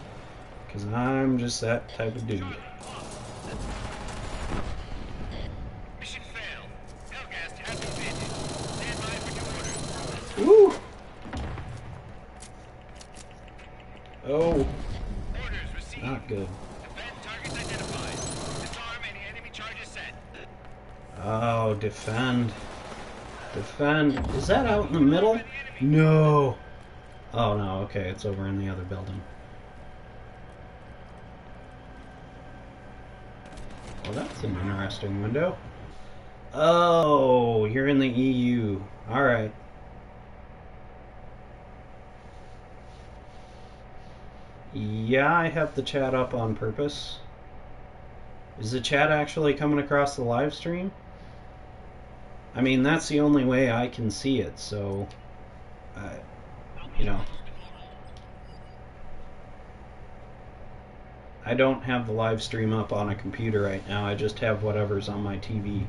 Because I'm just that type of dude. Mission failed. Hellcast has been visited. Stand by for new Woo! orders. Oh, Orders received. not good. Defend targets identified. Disarm any enemy charges set. Oh, defend. Defend. Is that out in the middle? No. Oh, no, okay, it's over in the other building. Well, that's an interesting window. Oh, you're in the EU. Alright. Yeah, I have the chat up on purpose. Is the chat actually coming across the live stream? I mean, that's the only way I can see it, so... you know... I don't have the live stream up on a computer right now. I just have whatever's on my TV.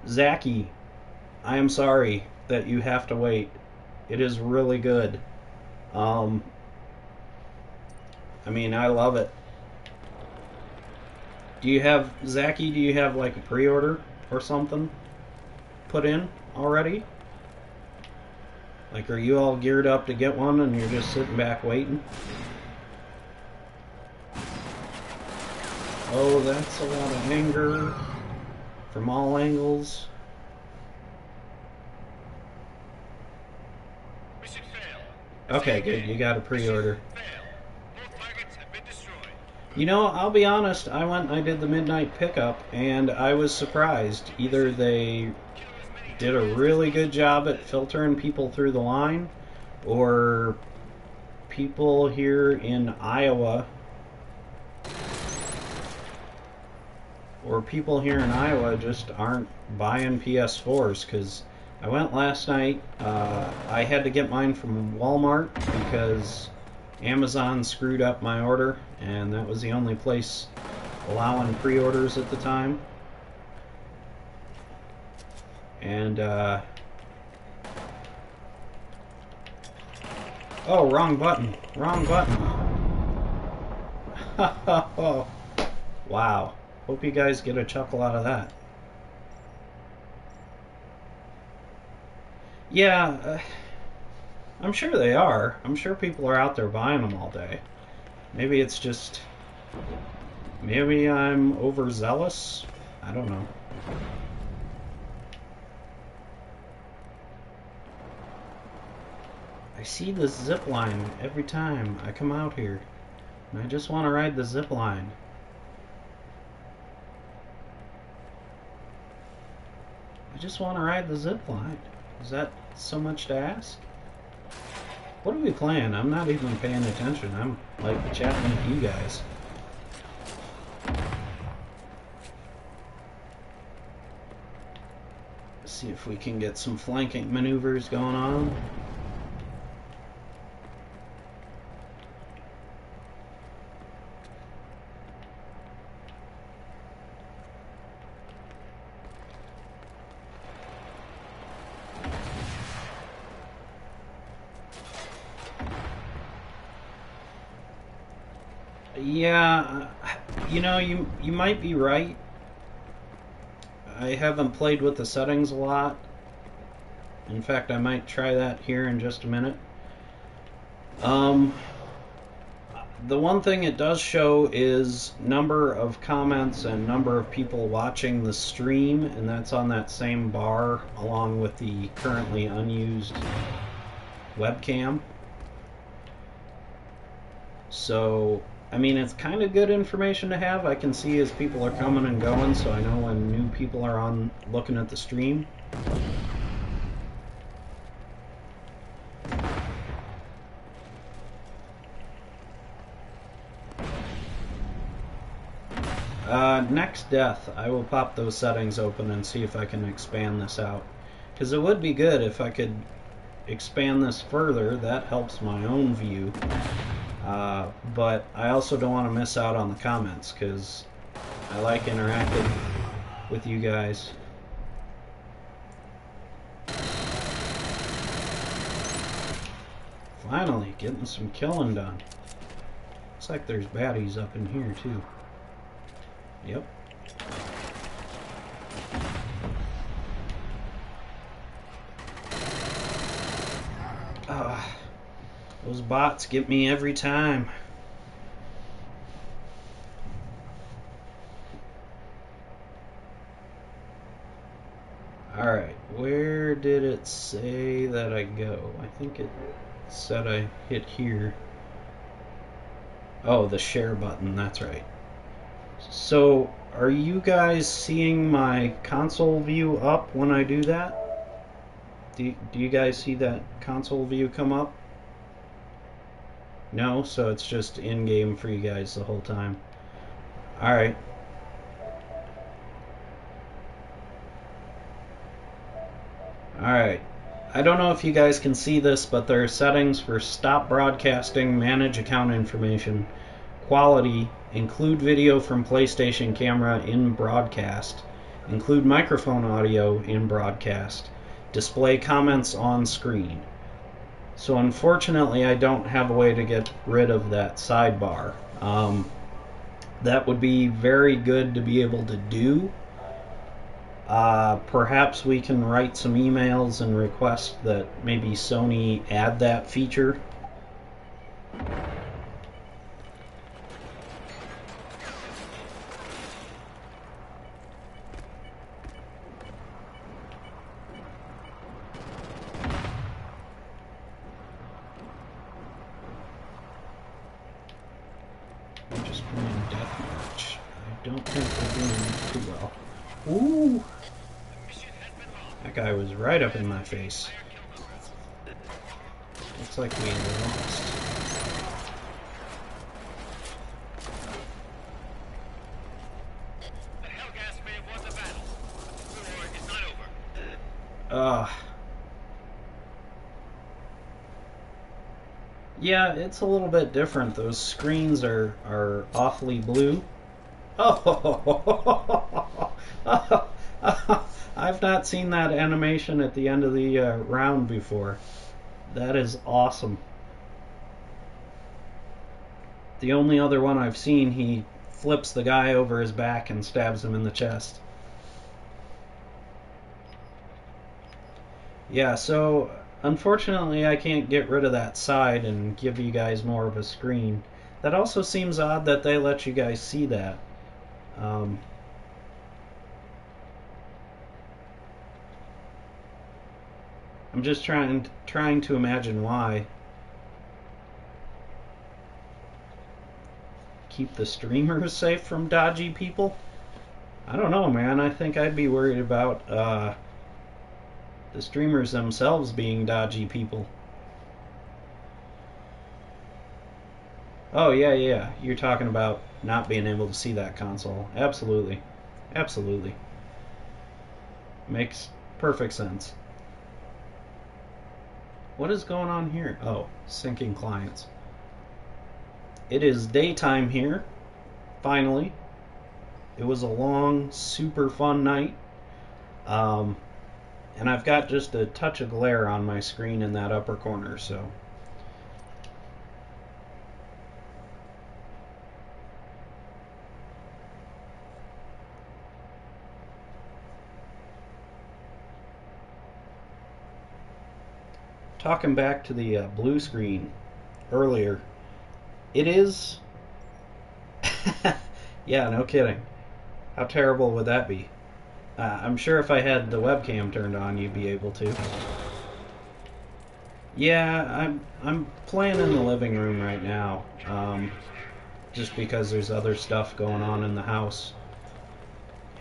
Zachy, I am sorry that you have to wait. It is really good. I mean, I love it. Do you have, Zachy, do you have like a pre-order or something put in already? Like, are you all geared up to get one and you're just sitting back waiting? Oh, that's a lot of anger from all angles. Mission failed. Okay, good. You got a pre-order. Failed. Both targets have been destroyed. You know, I'll be honest. I went and I did the midnight pickup, and I was surprised. Either they did a really good job at filtering people through the line, or people here in Iowa... just aren't buying PS4s, because I went last night. I had to get mine from Walmart because Amazon screwed up my order, and that was the only place allowing pre-orders at the time. And oh, wrong button. Wrong button. Wow. Hope you guys get a chuckle out of that. Yeah, I'm sure they are. I'm sure people are out there buying them all day. Maybe it's just... Maybe I'm overzealous? I don't know. I see the zip line every time I come out here. And I just want to ride the zip line. I just want to ride the zip line. Is that so much to ask? What are we playing? I'm not even paying attention. I'm like chatting with you guys. Let's see if we can get some flanking maneuvers going on. Yeah, you know, you might be right. I haven't played with the settings a lot. In fact, I might try that here in just a minute. The one thing it does show is number of comments and number of people watching the stream, and that's on that same bar along with the currently unused webcam. So, I mean, it's kind of good information to have. I can see as people are coming and going, so I know when new people are on looking at the stream. Next death, I will pop those settings open and see if I can expand this out. Because it would be good if I could expand this further. That helps my own view. But I also don't want to miss out on the comments because I like interacting with you guys. Finally, getting some killing done. Looks like there's baddies up in here too. Yep. Those bots get me every time. Alright, where did it say that I go? I think it said I hit here. Oh, the share button, that's right. So, are you guys seeing my console view up when I do that? Do you guys see that console view come up? No? So it's just in-game for you guys the whole time. Alright. Alright. I don't know if you guys can see this, but there are settings for stop broadcasting, manage account information, quality, include video from PlayStation camera in broadcast, include microphone audio in broadcast, display comments on screen. So unfortunately I don't have a way to get rid of that sidebar. That would be very good to be able to do. Perhaps we can write some emails and request that maybe Sony add that feature. I'm just playing deathmatch. I don't think we're doing too well. Ooh! That guy was right up in my face. Looks like we lost. The Hellgas may have won the battle, but the war is not over. Yeah, it's a little bit different. Those screens are awfully blue. Oh! I've not seen that animation at the end of the round before. That is awesome. The only other one I've seen, he flips the guy over his back and stabs him in the chest. Yeah, so unfortunately I can't get rid of that side and give you guys more of a screen. That also seems odd that they let you guys see that. I'm just trying to imagine why. Keep the streamers safe from dodgy people? I don't know, man. I think I'd be worried about the streamers themselves being dodgy people. Oh, yeah, yeah. You're talking about not being able to see that console. Absolutely. Absolutely. Makes perfect sense. What is going on here? Oh, syncing clients. It is daytime here. Finally. It was a long, super fun night. And I've got just a touch of glare on my screen in that upper corner, so. Talking back to the blue screen earlier, it is. Yeah, no kidding. How terrible would that be? I'm sure if I had the webcam turned on, you'd be able to. Yeah, I'm playing in the living room right now, just because there's other stuff going on in the house.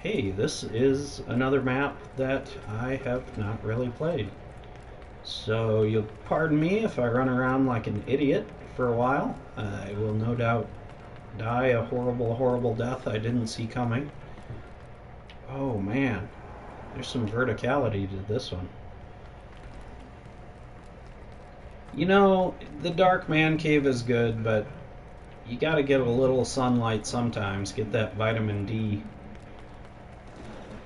Hey, this is another map that I have not really played. So you'll pardon me if I run around like an idiot for a while. I will no doubt die a horrible, horrible death I didn't see coming. Oh man, there's some verticality to this one. You know, the dark man cave is good, but you gotta get a little sunlight sometimes, get that vitamin D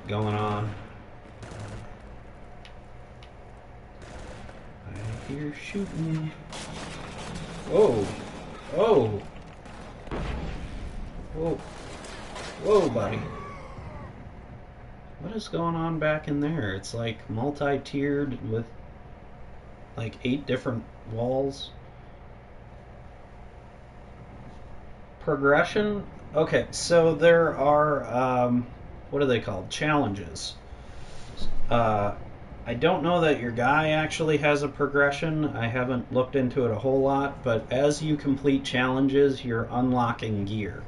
going on. I hear shooting. Whoa, whoa, whoa, whoa, buddy. What is going on back in there? It's like multi-tiered with like 8 different walls. Progression? Okay, so there are, what are they called? Challenges. I don't know that your guy actually has a progression. I haven't looked into it a whole lot, but as you complete challenges, you're unlocking gear,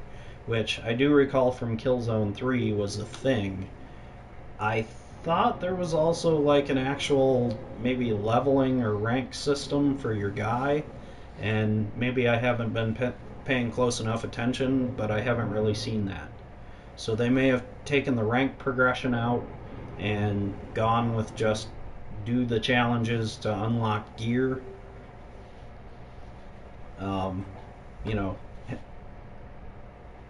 which I do recall from Killzone 3 was a thing. I thought there was also like an actual maybe leveling or rank system for your guy, and maybe I haven't been paying close enough attention, but I haven't really seen that. So they may have taken the rank progression out and gone with just do the challenges to unlock gear. You know,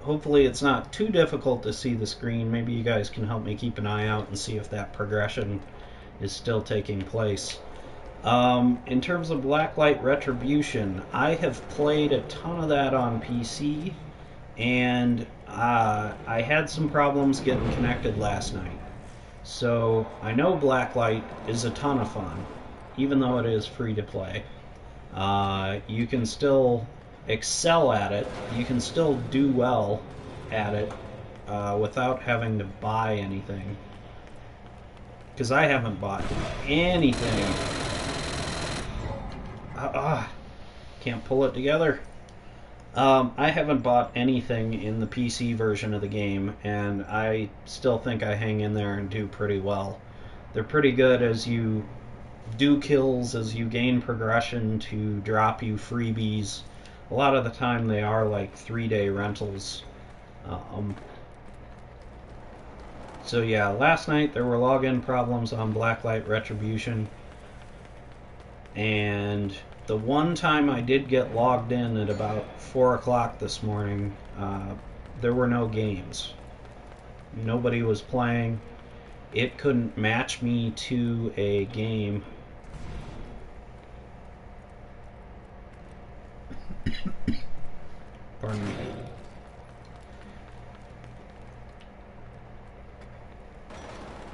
hopefully it's not too difficult to see the screen. Maybe you guys can help me keep an eye out and see if that progression is still taking place. In terms of Blacklight Retribution, I have played a ton of that on PC, and I had some problems getting connected last night. So I know Blacklight is a ton of fun, even though it is free to play. You can still excel at it. You can still do well at it without having to buy anything. Because I haven't bought anything. Can't pull it together. I haven't bought anything in the PC version of the game, and I still think I hang in there and do pretty well. They're pretty good as you do kills, as you gain progression to drop you freebies. A lot of the time they are like 3-day rentals. So yeah, last night there were login problems on Blacklight Retribution, and the one time I did get logged in at about 4 o'clock this morning, there were no games. Nobody was playing. It couldn't match me to a game. Pardon me.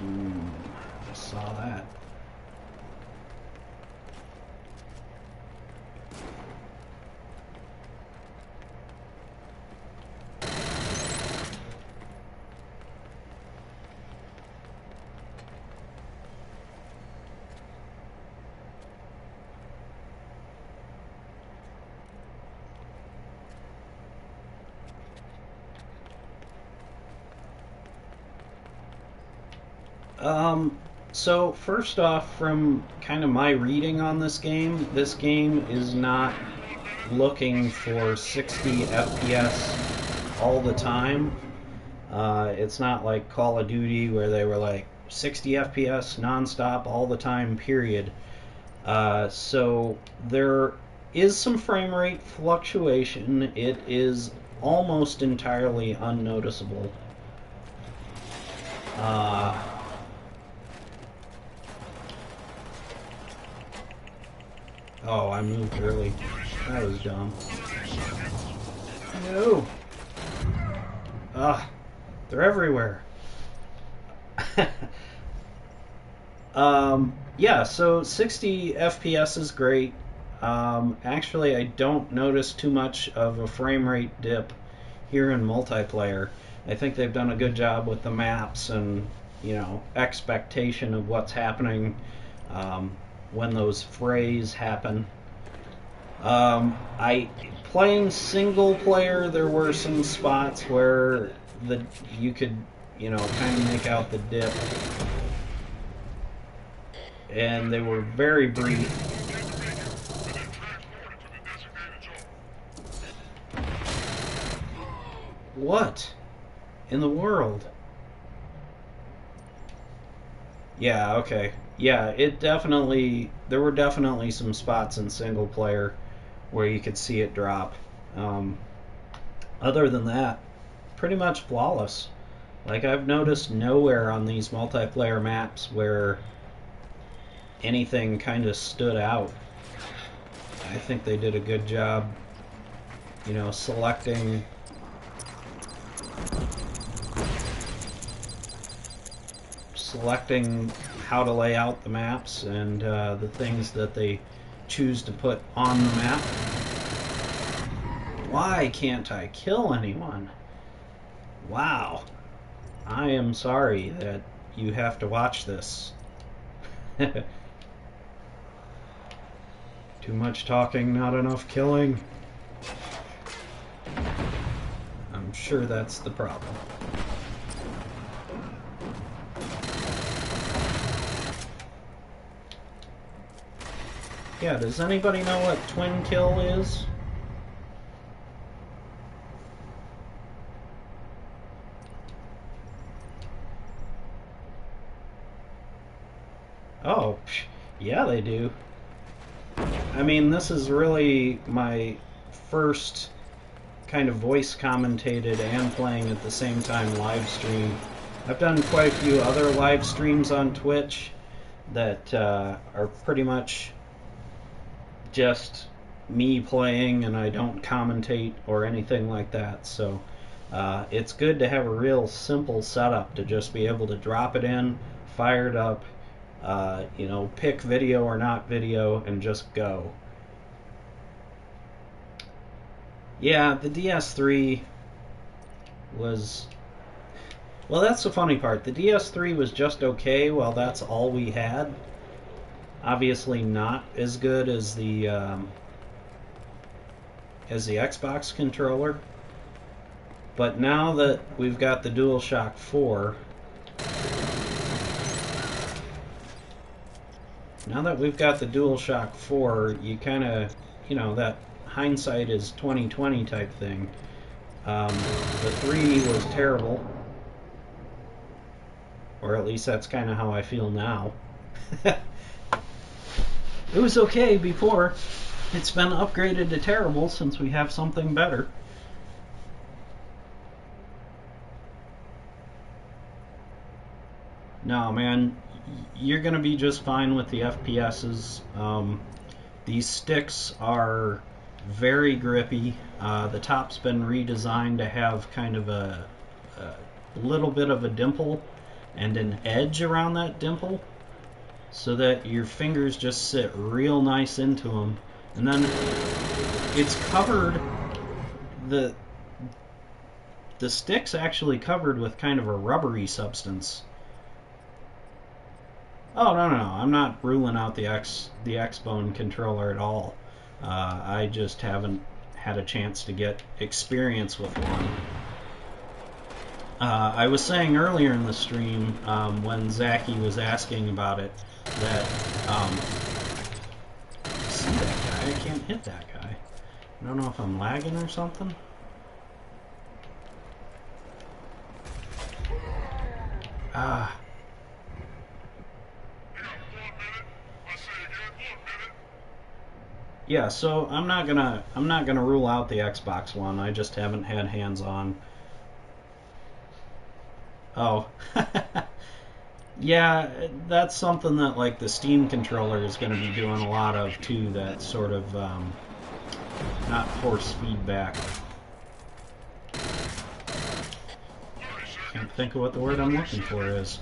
I saw that. So first off, from kind of my reading on this game is not looking for 60 FPS all the time. It's not like Call of Duty where they were like 60 FPS nonstop all the time, period. So there is some frame rate fluctuation. It is almost entirely unnoticeable. Oh, I moved early. That was dumb. No! They're everywhere. Yeah, so 60 FPS is great. Actually, I don't notice too much of a frame rate dip here in multiplayer. I think they've done a good job with the maps and, expectation of what's happening when those frays happen. Playing single player, there were some spots where you could, kind of make out the dip, and they were very brief. What in the world? Yeah, okay. Yeah, there were definitely some spots in single player where you could see it drop. Other than that, pretty much flawless. Like, I've noticed nowhere on these multiplayer maps where anything kind of stood out. I think they did a good job, selecting how to lay out the maps and the things that they choose to put on the map. Why can't I kill anyone? Wow. I am sorry that you have to watch this. Too much talking, not enough killing. I'm sure that's the problem. Yeah, does anybody know what twin kill is? Oh, yeah, they do. I mean, this is really my first kind of voice commentated and playing at the same time live stream. I've done quite a few other live streams on Twitch that are pretty much just me playing, and I don't commentate or anything like that. So it's good to have a real simple setup to just be able to drop it in, fire it up, pick video or not video, and just go. Yeah, the DS3 was... Well, that's the funny part. The DS3 was just okay while that's all we had. Obviously not as good as the Xbox controller. But now that we've got the DualShock 4... Now that we've got the DualShock 4, you kind of, that hindsight is 20/20 type thing. The 3 was terrible. Or at least that's kind of how I feel now. It was okay before. It's been upgraded to terrible since we have something better. No, man, you're going to be just fine with the FPSs. These sticks are very grippy. The top's been redesigned to have kind of a little bit of a dimple and an edge around that dimple so that your fingers just sit real nice into them. And then it's covered, the stick's actually covered with kind of a rubbery substance. Oh, no, I'm not ruling out the X-Bone controller at all. I just haven't had a chance to get experience with one. I was saying earlier in the stream, when Zachy was asking about it, that, see that guy? I can't hit that guy. I don't know if I'm lagging or something. Ah. Yeah, so I'm not gonna rule out the Xbox One. I just haven't had hands on. Oh. Yeah, that's something that like the Steam controller is going to be doing a lot of too, that sort of not force feedback. Can't think of what the word I'm looking for is.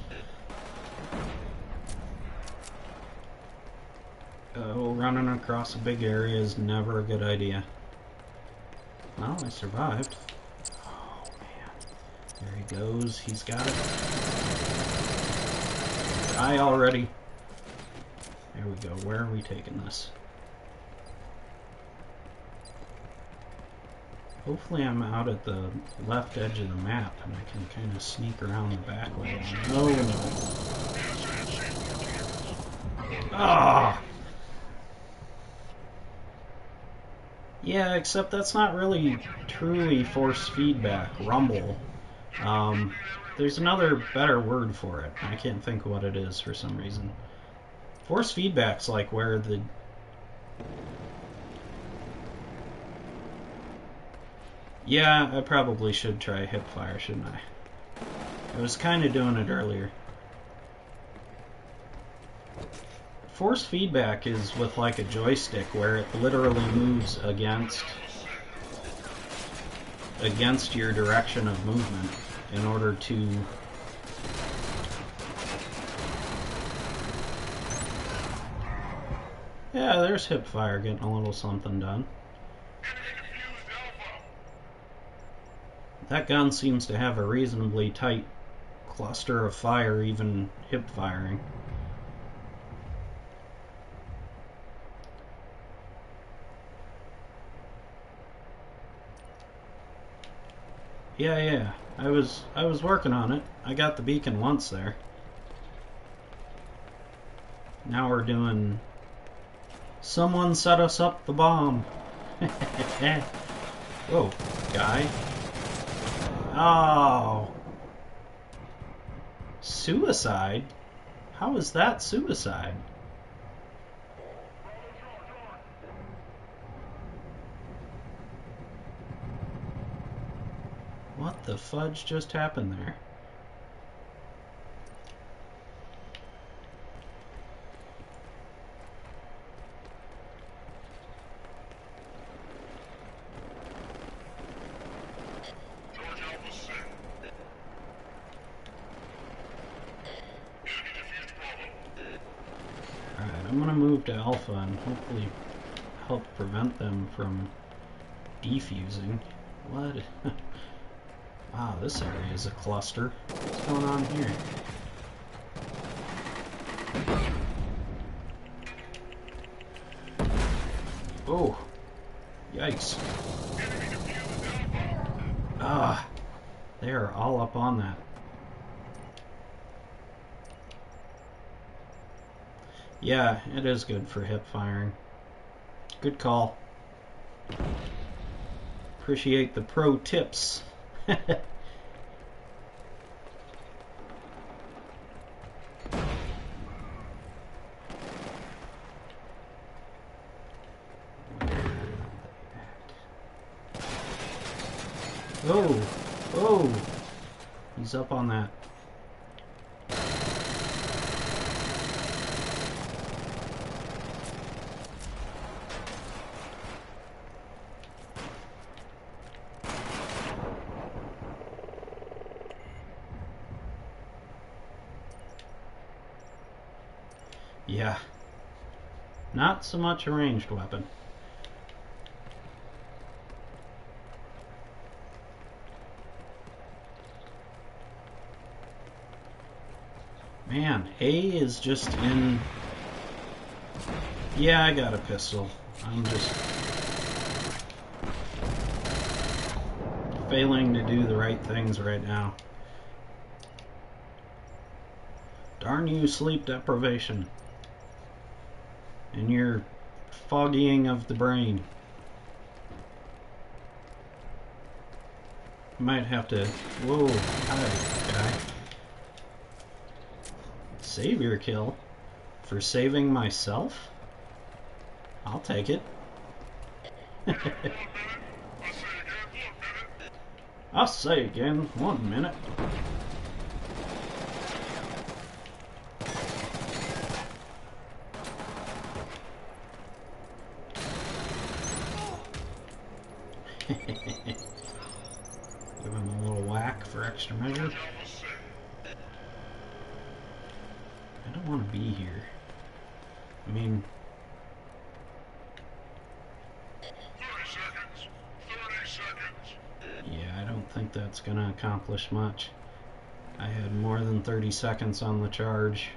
Oh, running across a big area is never a good idea. Well, I survived. Oh, man. There he goes. He's got it. Die already. There we go. Where are we taking this? Hopefully I'm out at the left edge of the map and I can kind of sneak around the back way. Oh, no. Ah! Yeah, except that's not really truly force feedback. Rumble. There's another better word for it. I can't think of what it is for some reason. Force feedback's like where the... Yeah, I probably should try hip fire, shouldn't I? I was kind of doing it earlier. Force feedback is with like a joystick where it literally moves against your direction of movement in order to yeah, there's hip fire getting a little something done. That gun seems to have a reasonably tight cluster of fire, even hip firing. Yeah. I was working on it. I got the beacon once there. Now we're doing someone set us up the bomb. Whoa, guy. Oh. Suicide? How is that suicide? What the fudge just happened there? Alright, I'm gonna move to Alpha and hopefully help prevent them from defusing. What? Wow, this area is a cluster. What's going on here? Oh, yikes. Ah, they are all up on that. Yeah, it is good for hip firing. Good call. Appreciate the pro tips. Oh, he's up on that. Yeah. Not so much a ranged weapon. Man, A is just in... Yeah, I got a pistol. I'm just failing to do the right things right now. Darn you, sleep deprivation. And your foggying of the brain. Might have to... Whoa, hi, guy. Savior kill? For saving myself? I'll take it. I'll say again, 1 minute. Give him a little whack for extra measure. I don't want to be here. I mean... 30 seconds. 30 seconds. Yeah, I don't think that's gonna accomplish much. I had more than 30 seconds on the charge.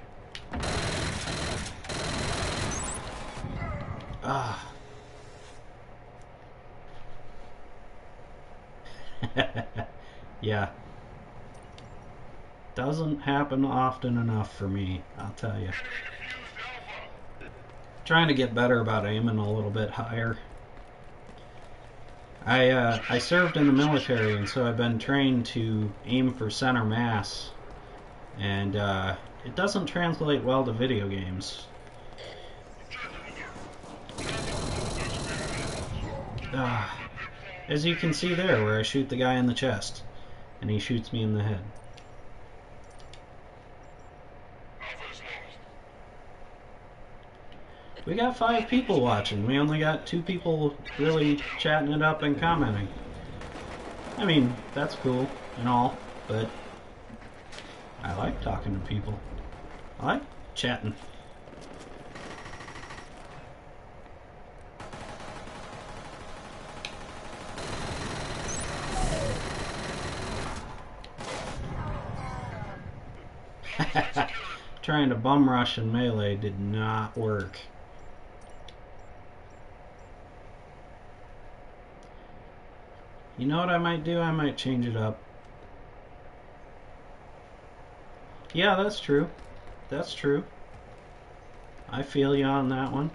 Ah. Yeah. Doesn't happen often enough for me, I'll tell you. Trying to get better about aiming a little bit higher. I served in the military, and so I've been trained to aim for center mass, and it doesn't translate well to video games. As you can see there, where I shoot the guy in the chest, and he shoots me in the head. We got 5 people watching. We only got 2 people really chatting it up and commenting. I mean, that's cool and all, but I like talking to people. I like chatting. Trying to bum rush in melee did not work. You know what I might do? I might change it up. Yeah, that's true. That's true. I feel you on that one.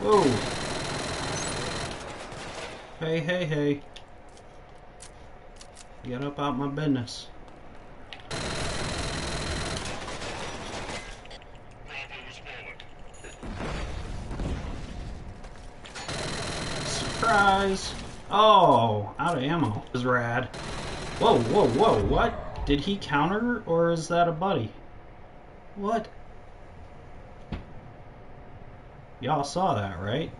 Whoa! Hey, hey, hey. Get up out my business. Surprise! Oh, out of ammo. This is rad. Whoa, whoa, whoa, what? Did he counter, or is that a buddy? What? Y'all saw that, right?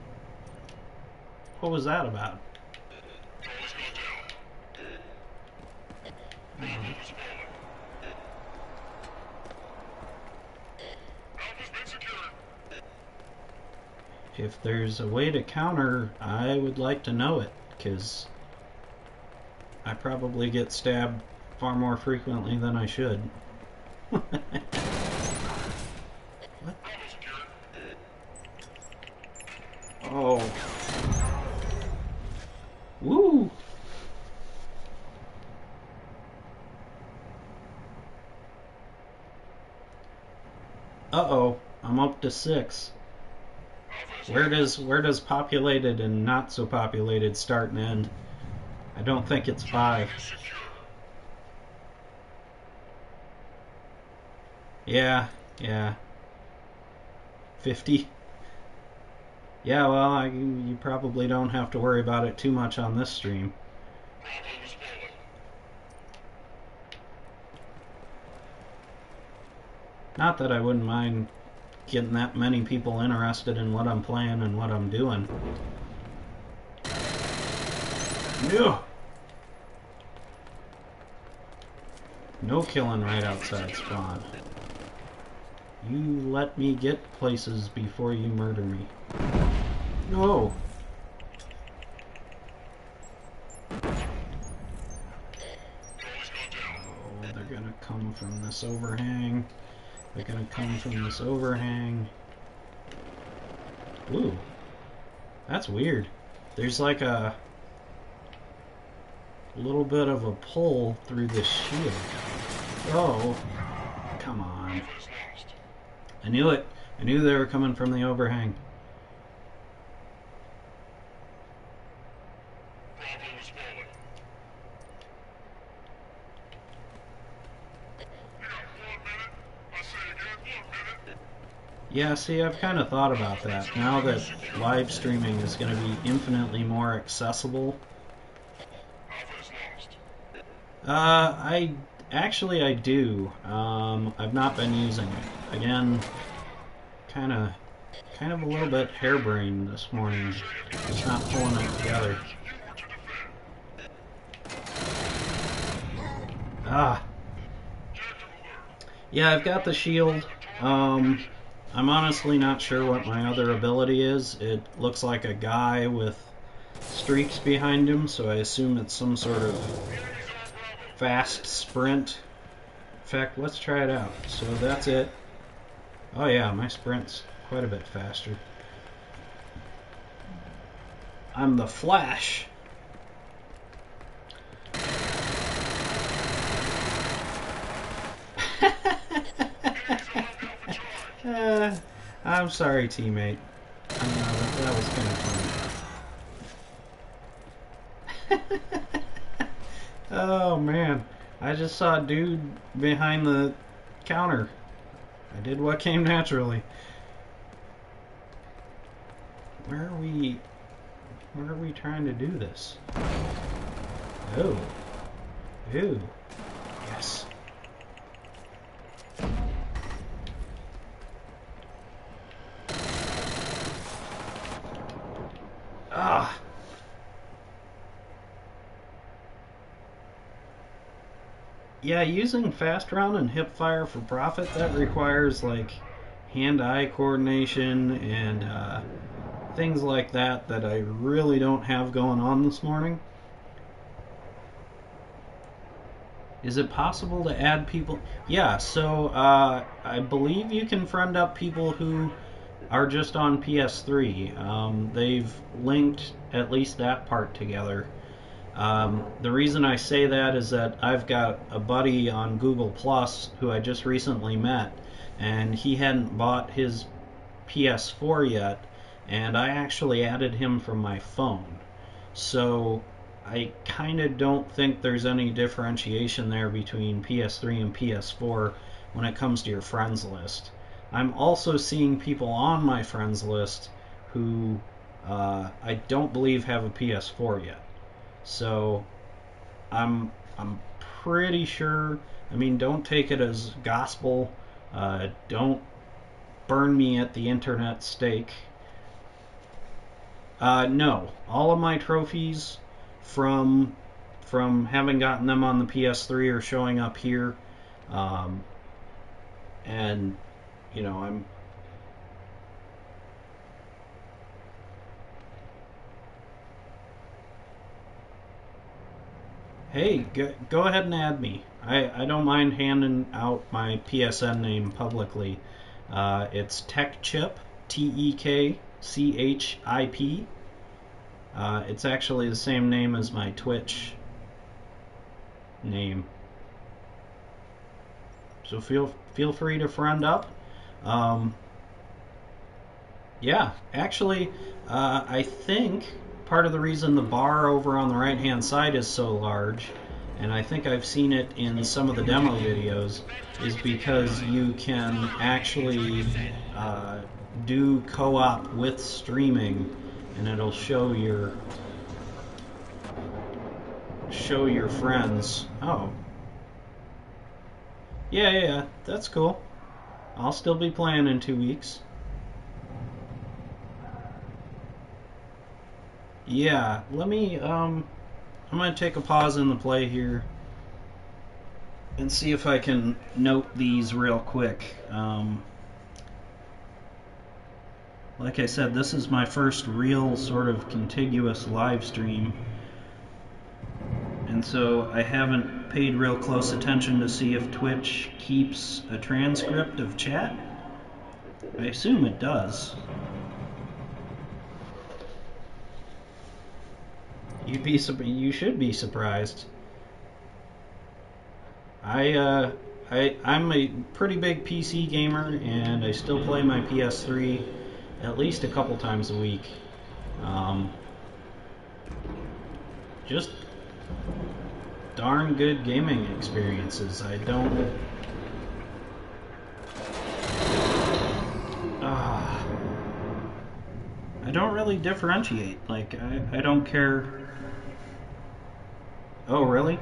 What was that about? If there's a way to counter, I would like to know it, because I probably get stabbed far more frequently than I should. What? Oh. Woo! Uh-oh, I'm up to 6. Where does populated and not so populated start and end? I don't think it's 5. Yeah. 50. Yeah, well, you probably don't have to worry about it too much on this stream. Not that I wouldn't mind getting that many people interested in what I'm playing and what I'm doing. No! No killing right outside spawn. You let me get places before you murder me. No! Oh, they're gonna come from this overhang. They're gonna come from this overhang. Ooh. That's weird. There's like a little bit of a pull through this shield. Oh, come on. I knew it. I knew they were coming from the overhang. Yeah, see, I've kind of thought about that. Now that live streaming is going to be infinitely more accessible. I do. I've not been using it. Again, kind of a little bit harebrained this morning. Just not pulling it together. Ah. Yeah, I've got the shield. I'm honestly not sure what my other ability is. It looks like a guy with streaks behind him, so I assume it's some sort of fast sprint. In fact, let's try it out. So that's it. Oh yeah, my sprint's quite a bit faster. I'm the Flash. I'm sorry, teammate. That was kind of funny. Oh man, I just saw a dude behind the counter. I did what came naturally. Where are we trying to do this? Oh. Ew. Yes. Ah. Yeah, using fast round and hip fire for profit, that requires like hand-eye coordination and things like that that I really don't have going on this morning. Is it possible to add people? Yeah, so I believe you can friend up people who are just on PS3. They've linked at least that part together. The reason I say that is that I've got a buddy on Google Plus who I just recently met, and he hadn't bought his PS4 yet, and I actually added him from my phone. So I kind of don't think there's any differentiation there between PS3 and PS4 when it comes to your friends list. I'm also seeing people on my friends list who I don't believe have a PS4 yet. So I'm pretty sure. I mean, don't take it as gospel. Don't burn me at the internet stake. No, all of my trophies from having gotten them on the PS3 are showing up here, and you know I'm. Hey, go ahead and add me. I don't mind handing out my PSN name publicly. It's TechChip, TEKCHIP. It's actually the same name as my Twitch name. So feel free to friend up. Yeah, actually, I think part of the reason the bar over on the right-hand side is so large, and I think I've seen it in some of the demo videos, is because you can actually do co-op with streaming, and it'll show your friends. Oh. Yeah, that's cool. I'll still be playing in 2 weeks. Yeah, let me, I'm going to take a pause in the play here and see if I can note these real quick. Like I said, this is my first real sort of contiguous live stream, and so I haven't paid real close attention to see if Twitch keeps a transcript of chat. I assume it does. You should be surprised. I'm a pretty big PC gamer, and I still play my PS3 at least a couple times a week. Just darn good gaming experiences. I don't really differentiate. Like, I don't care. Oh, really?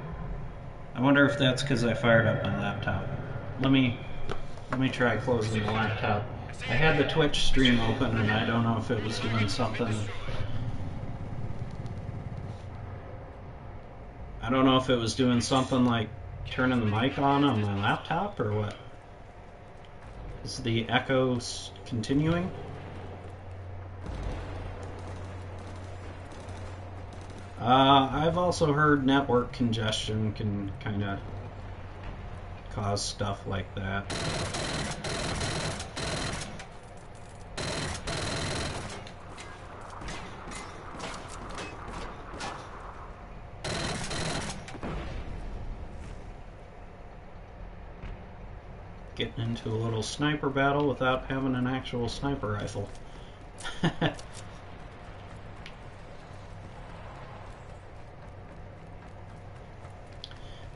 I wonder if that's because I fired up my laptop. Let me try closing the laptop. I had the Twitch stream open, and I don't know if it was doing something. I don't know if it was doing something like turning the mic on my laptop or what. Is the echo continuing? I've also heard network congestion can kind of cause stuff like that. Getting into a little sniper battle without having an actual sniper rifle.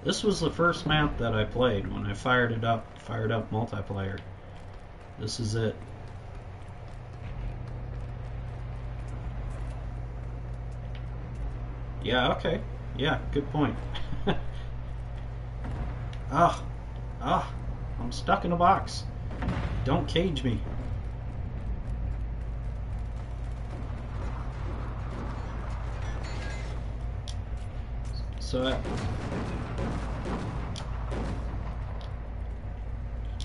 This was the first map that I played when I fired up multiplayer. This is it. Yeah, okay. Yeah, good point. I'm stuck in a box. Don't cage me. So,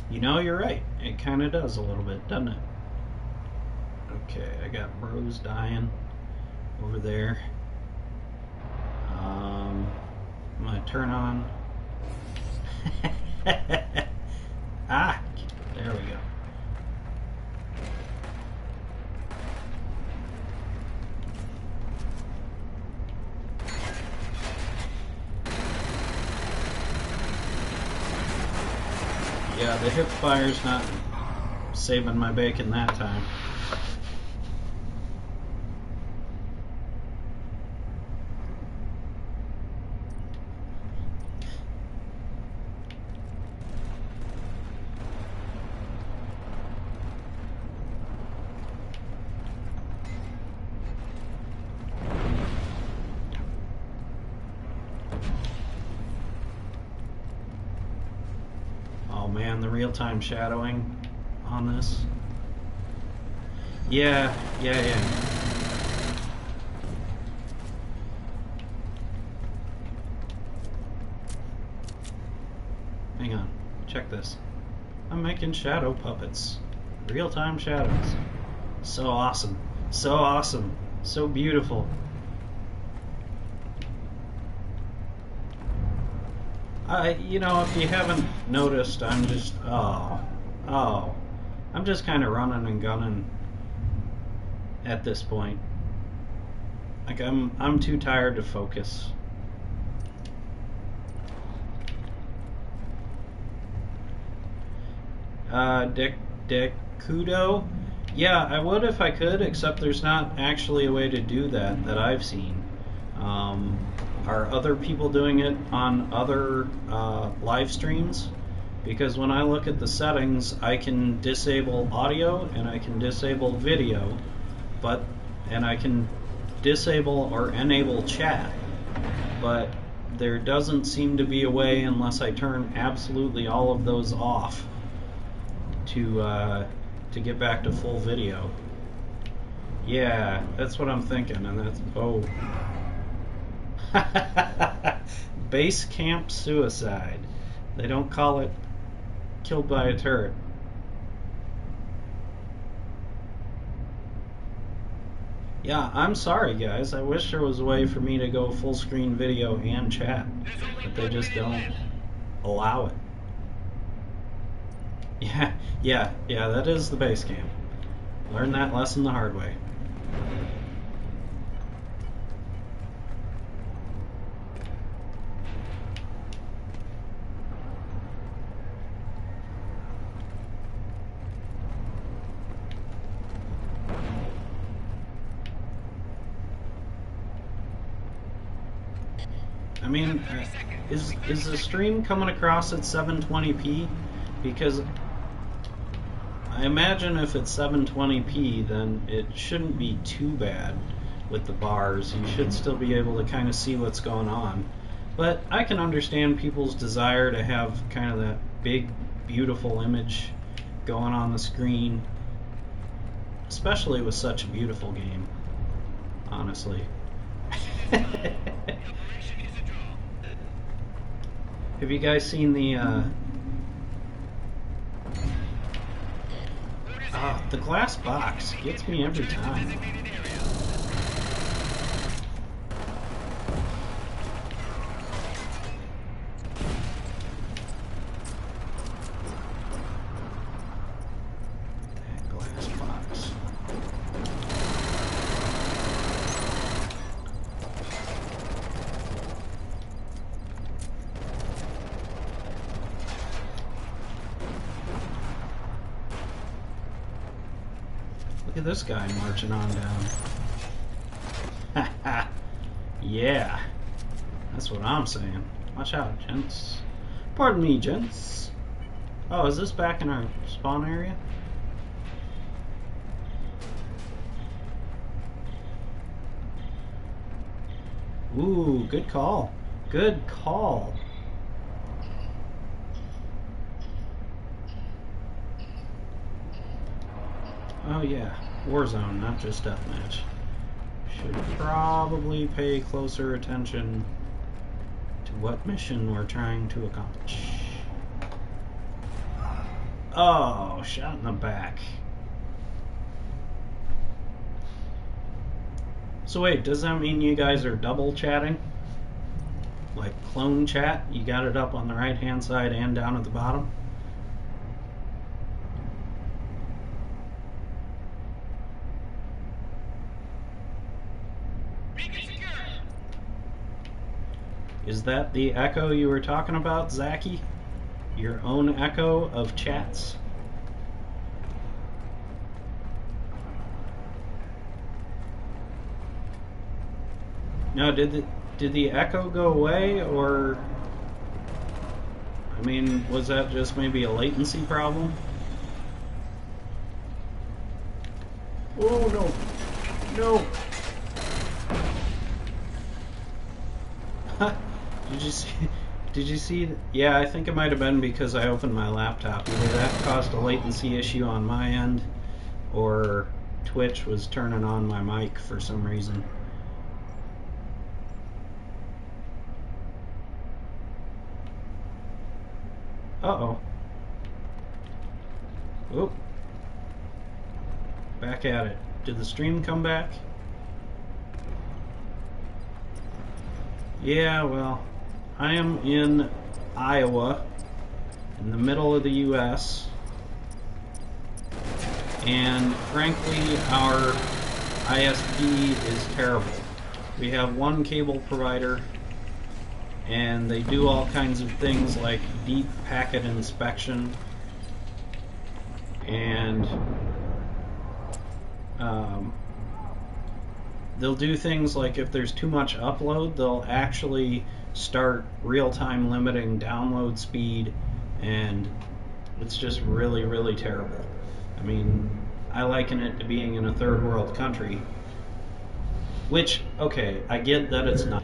you know, you're right. It kind of does a little bit, doesn't it? Okay, I got bros dying over there. I'm gonna turn on. There we go. Yeah, the hip fire's not saving my bacon that time. Man, the real-time shadowing on this. Yeah. Hang on, check this. I'm making shadow puppets. Real-time shadows. So awesome. So awesome. So beautiful. You know, if you haven't noticed, I'm just, I'm just kind of running and gunning at this point. Like, I'm too tired to focus. Dekudo? Yeah, I would if I could, except there's not actually a way to do that I've seen. Are other people doing it on other live streams? Because when I look at the settings, I can disable audio and I can disable video, and I can disable or enable chat, but there doesn't seem to be a way, unless I turn absolutely all of those off, to get back to full video. Yeah, that's what I'm thinking, and that's base camp suicide. They don't call it killed by a turret. Yeah, I'm sorry guys. I wish there was a way for me to go full screen video and chat, but they just don't allow it. Yeah, that is the base camp. Learned that lesson the hard way. I mean, is the stream coming across at 720p? Because I imagine if it's 720p, then it shouldn't be too bad with the bars. You should still be able to kind of see what's going on. But I can understand people's desire to have kind of that big, beautiful image going on the screen, especially with such a beautiful game, honestly. Have you guys seen the glass box gets me every time. That glass box. Look at this guy marching on down. Yeah, that's what I'm saying. Watch out, gents. Pardon me, gents. Oh, is this back in our spawn area? Ooh, good call. Good call. Oh yeah, Warzone, not just Deathmatch. Should probably pay closer attention to what mission we're trying to accomplish. Oh, shot in the back. So wait, does that mean you guys are double chatting? Like clone chat? You got it up on the right hand side and down at the bottom? Is that the echo you were talking about, Zachy? Your own echo of chats? No, did the echo go away, or I mean, was that just maybe a latency problem? Oh no. No. Did you see? Yeah, I think it might have been because I opened my laptop. Either that caused a latency issue on my end, or Twitch was turning on my mic for some reason. Uh-oh. Oop. Back at it. Did the stream come back? Yeah, well, I am in Iowa, in the middle of the U.S., and frankly, our ISP is terrible. We have one cable provider, and they do all kinds of things like deep packet inspection, and they'll do things like if there's too much upload, they'll actually start real-time limiting download speed, and it's just really, really terrible. I mean, I liken it to being in a third world country, which, okay, I get that it's not,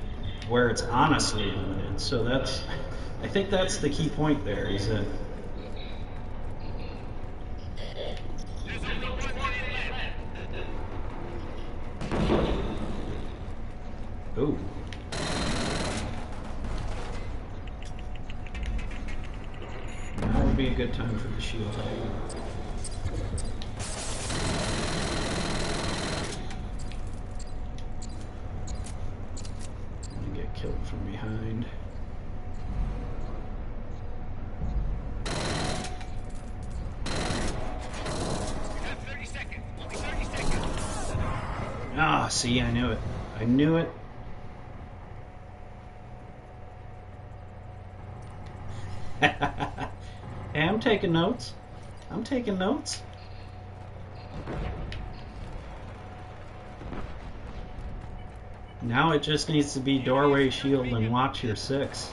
where it's honestly limited. So I think that's the key point there, is that There's only 1 minute left. Ooh. Now would be a good time for the shield. And get killed from behind. You have 30 seconds. Only 30 seconds. Ah, see, I knew it. I knew it. Hey, I'm taking notes. I'm taking notes. Now it just needs to be doorway shield and watch your 6.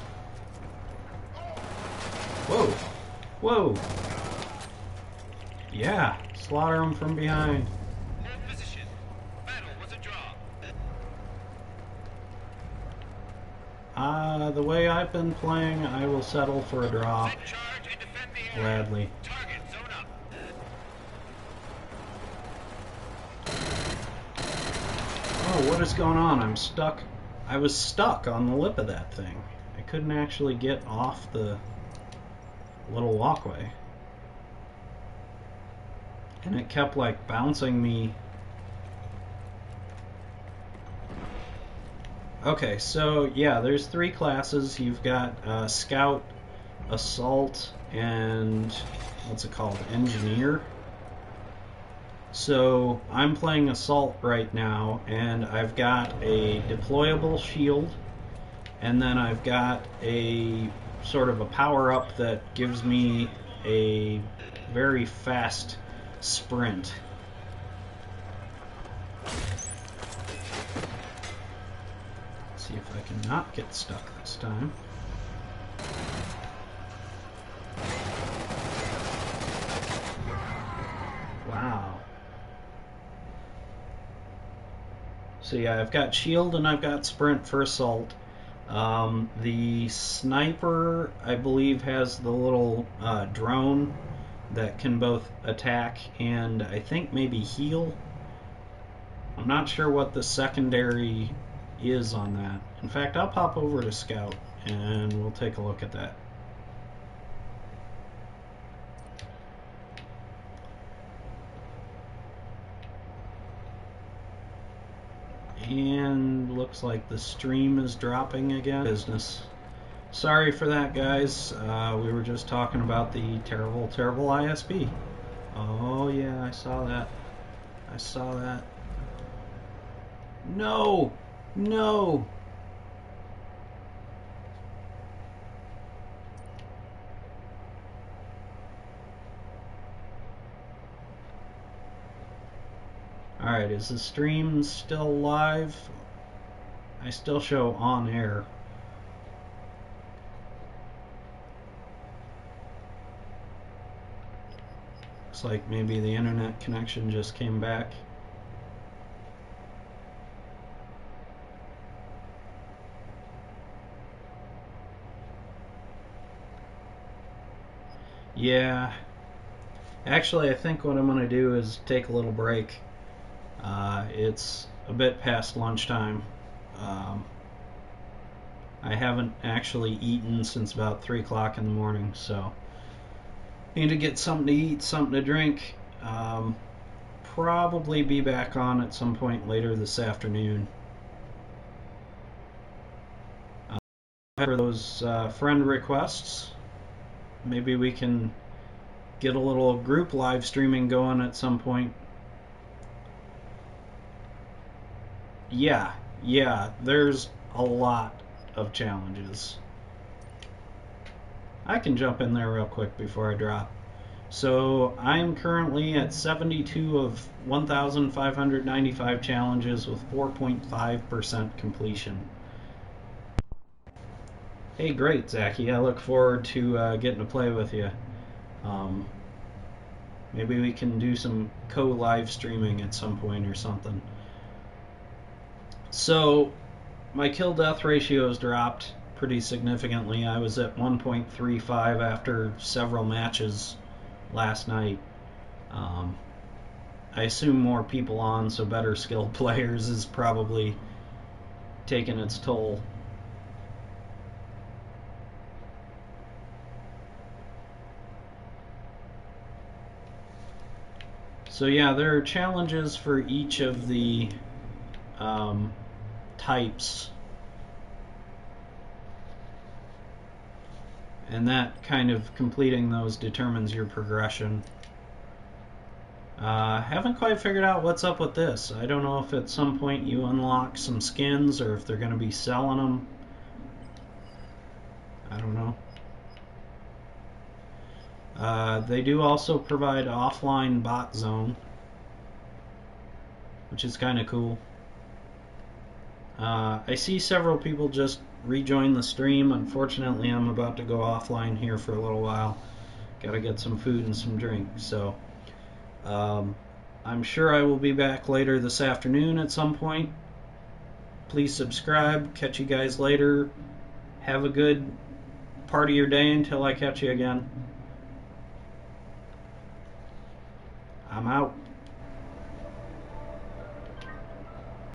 Whoa. Whoa. Yeah, slaughter them from behind. Hold position. Battle was a draw. The way I've been playing, I will settle for a draw Set charge and defend the area. gladly. Target zone up. Oh, what is going on? I'm stuck. I was stuck on the lip of that thing. I couldn't actually get off the little walkway. And it kept like bouncing me. Okay, so yeah, there's 3 classes. You've got Scout, Assault, and what's it called? Engineer. So I'm playing Assault right now, and I've got a deployable shield, and then I've got a sort of a power-up that gives me a very fast sprint. See if I can not get stuck this time. Wow. So yeah, I've got shield and I've got sprint for assault. The sniper, I believe, has the little drone that can both attack and I think maybe heal. I'm not sure what the secondary is on that. In fact, I'll pop over to Scout and we'll take a look at that. And looks like the stream is dropping again. Business. Sorry for that, guys. We were just talking about the terrible, terrible ISP. Oh yeah, I saw that. I saw that. No! No! Alright, is the stream still live? I still show on air. Looks like maybe the internet connection just came back. Yeah. Actually, I think what I'm going to do is take a little break. It's a bit past lunchtime. I haven't actually eaten since about 3 o'clock in the morning, so need to get something to eat, something to drink. Probably be back on at some point later this afternoon. For those friend requests, maybe we can get a little group live streaming going at some point. Yeah, there's a lot of challenges. I can jump in there real quick before I drop. So I'm currently at 72 of 1,595 challenges with 4.5% completion. Hey, great, Zachy. I look forward to getting to play with you. Maybe we can do some co-live streaming at some point or something. So my kill-death ratio has dropped pretty significantly. I was at 1.35 after several matches last night. I assume more people on, so better skilled players is probably taking its toll. So yeah, there are challenges for each of the types, and that kind of completing those determines your progression. Haven't quite figured out what's up with this. I don't know if at some point you unlock some skins or if they're going to be selling them. I don't know. They do also provide offline bot zone, which is kind of cool. I see several people just rejoin the stream. Unfortunately, I'm about to go offline here for a little while. Gotta get some food and some drink. So I'm sure I will be back later this afternoon at some point. Please subscribe. Catch you guys later. Have a good part of your day until I catch you again. I'm out.